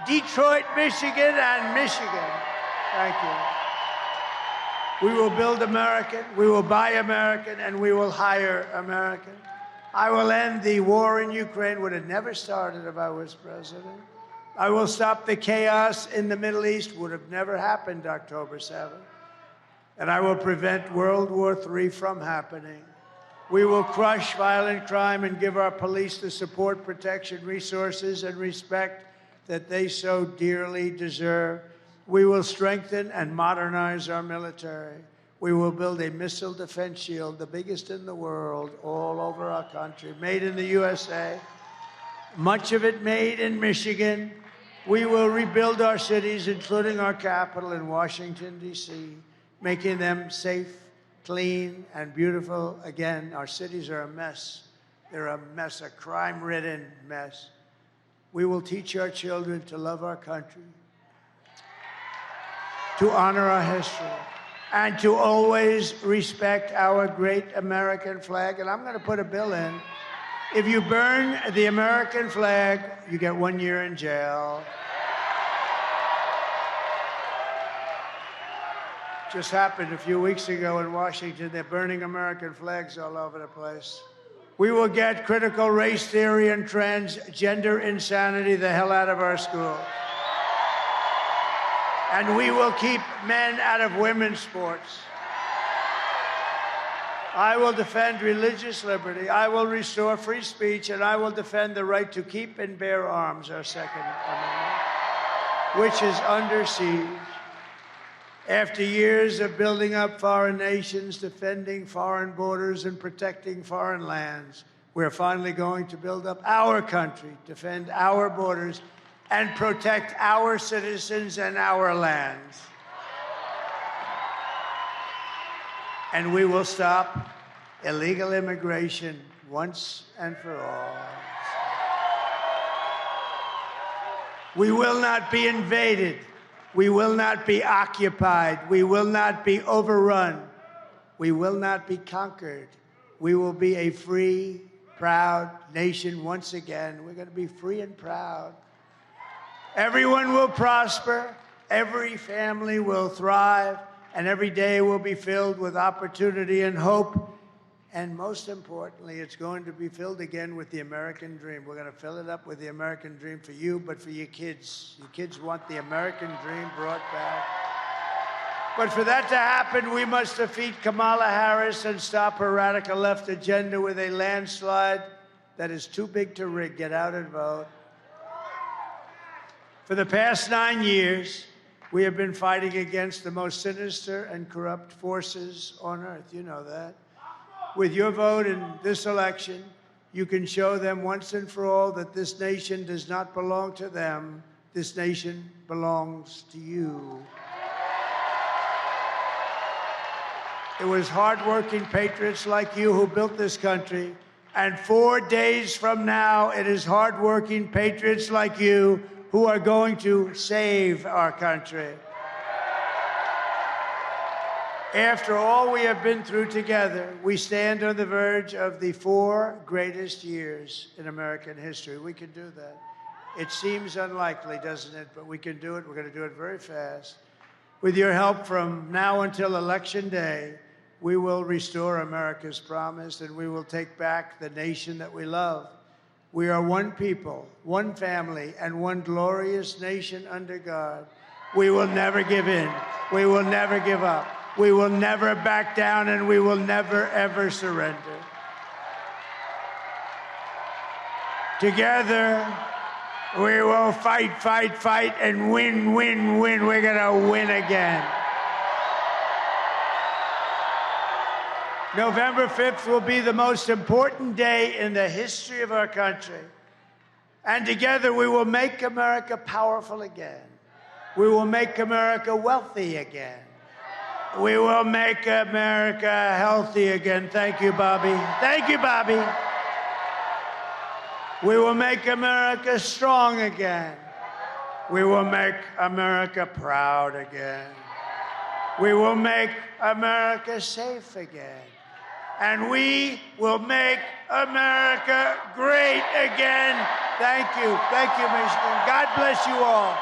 Detroit, Michigan, and Michigan. Thank you. We will build American, we will buy American, and we will hire American. I will end the war in Ukraine. Would have never started if I was president. I will stop the chaos in the Middle East. Would have never happened October 7th. And I will prevent World War III from happening. We will crush violent crime and give our police the support, protection, resources, and respect that they so dearly deserve. We will strengthen and modernize our military. We will build a missile defense shield, the biggest in the world, all over our country, made in the USA, much of it made in Michigan. We will rebuild our cities, including our capital in Washington, D.C., making them safe, clean, and beautiful again. Our cities are a mess. They're a mess, a crime-ridden mess. We will teach our children to love our country, to honor our history, and to always respect our great American flag. And I'm going to put a bill in. If you burn the American flag, you get 1 year in jail. Just happened a few weeks ago in Washington. They're burning American flags all over the place. We will get critical race theory and transgender insanity the hell out of our schools. And we will keep men out of women's sports. I will defend religious liberty. I will restore free speech, and I will defend the right to keep and bear arms, our Second Amendment, which is under siege. After years of building up foreign nations, defending foreign borders, and protecting foreign lands, we're finally going to build up our country, defend our borders, and protect our citizens and our lands. And we will stop illegal immigration once and for all. We will not be invaded. We will not be occupied. We will not be overrun. We will not be conquered. We will be a free, proud nation once again. We're going to be free and proud. Everyone will prosper. Every family will thrive. And every day will be filled with opportunity and hope. And most importantly, it's going to be filled again with the American dream. We're going to fill it up with the American dream for you, but for your kids. Your kids want the American dream brought back. But for that to happen, we must defeat Kamala Harris and stop her radical left agenda with a landslide that is too big to rig. Get out and vote. For the past 9 years, we have been fighting against the most sinister and corrupt forces on earth. You know that. With your vote in this election, you can show them once and for all that this nation does not belong to them. This nation belongs to you. It was hardworking patriots like you who built this country. And 4 days from now, it is hardworking patriots like you who are going to save our country. After all we have been through together, we stand on the verge of the 4 greatest years in American history. We can do that. It seems unlikely, doesn't it? But we can do it. We're going to do it very fast. With your help from now until Election Day, we will restore America's promise, and we will take back the nation that we love. We are one people, one family, and one glorious nation under God. We will never give in. We will never give up. We will never back down, and we will never, ever surrender. Together, we will fight, fight, fight, and win, win, win. We're going to win again. November 5th will be the most important day in the history of our country. And together, we will make America powerful again. We will make America wealthy again. We will make America healthy again. Thank you, Bobby. Thank you, Bobby. We will make America strong again. We will make America proud again. We will make America safe again. And we will make America great again. Thank you. Thank you, Michigan. God bless you all.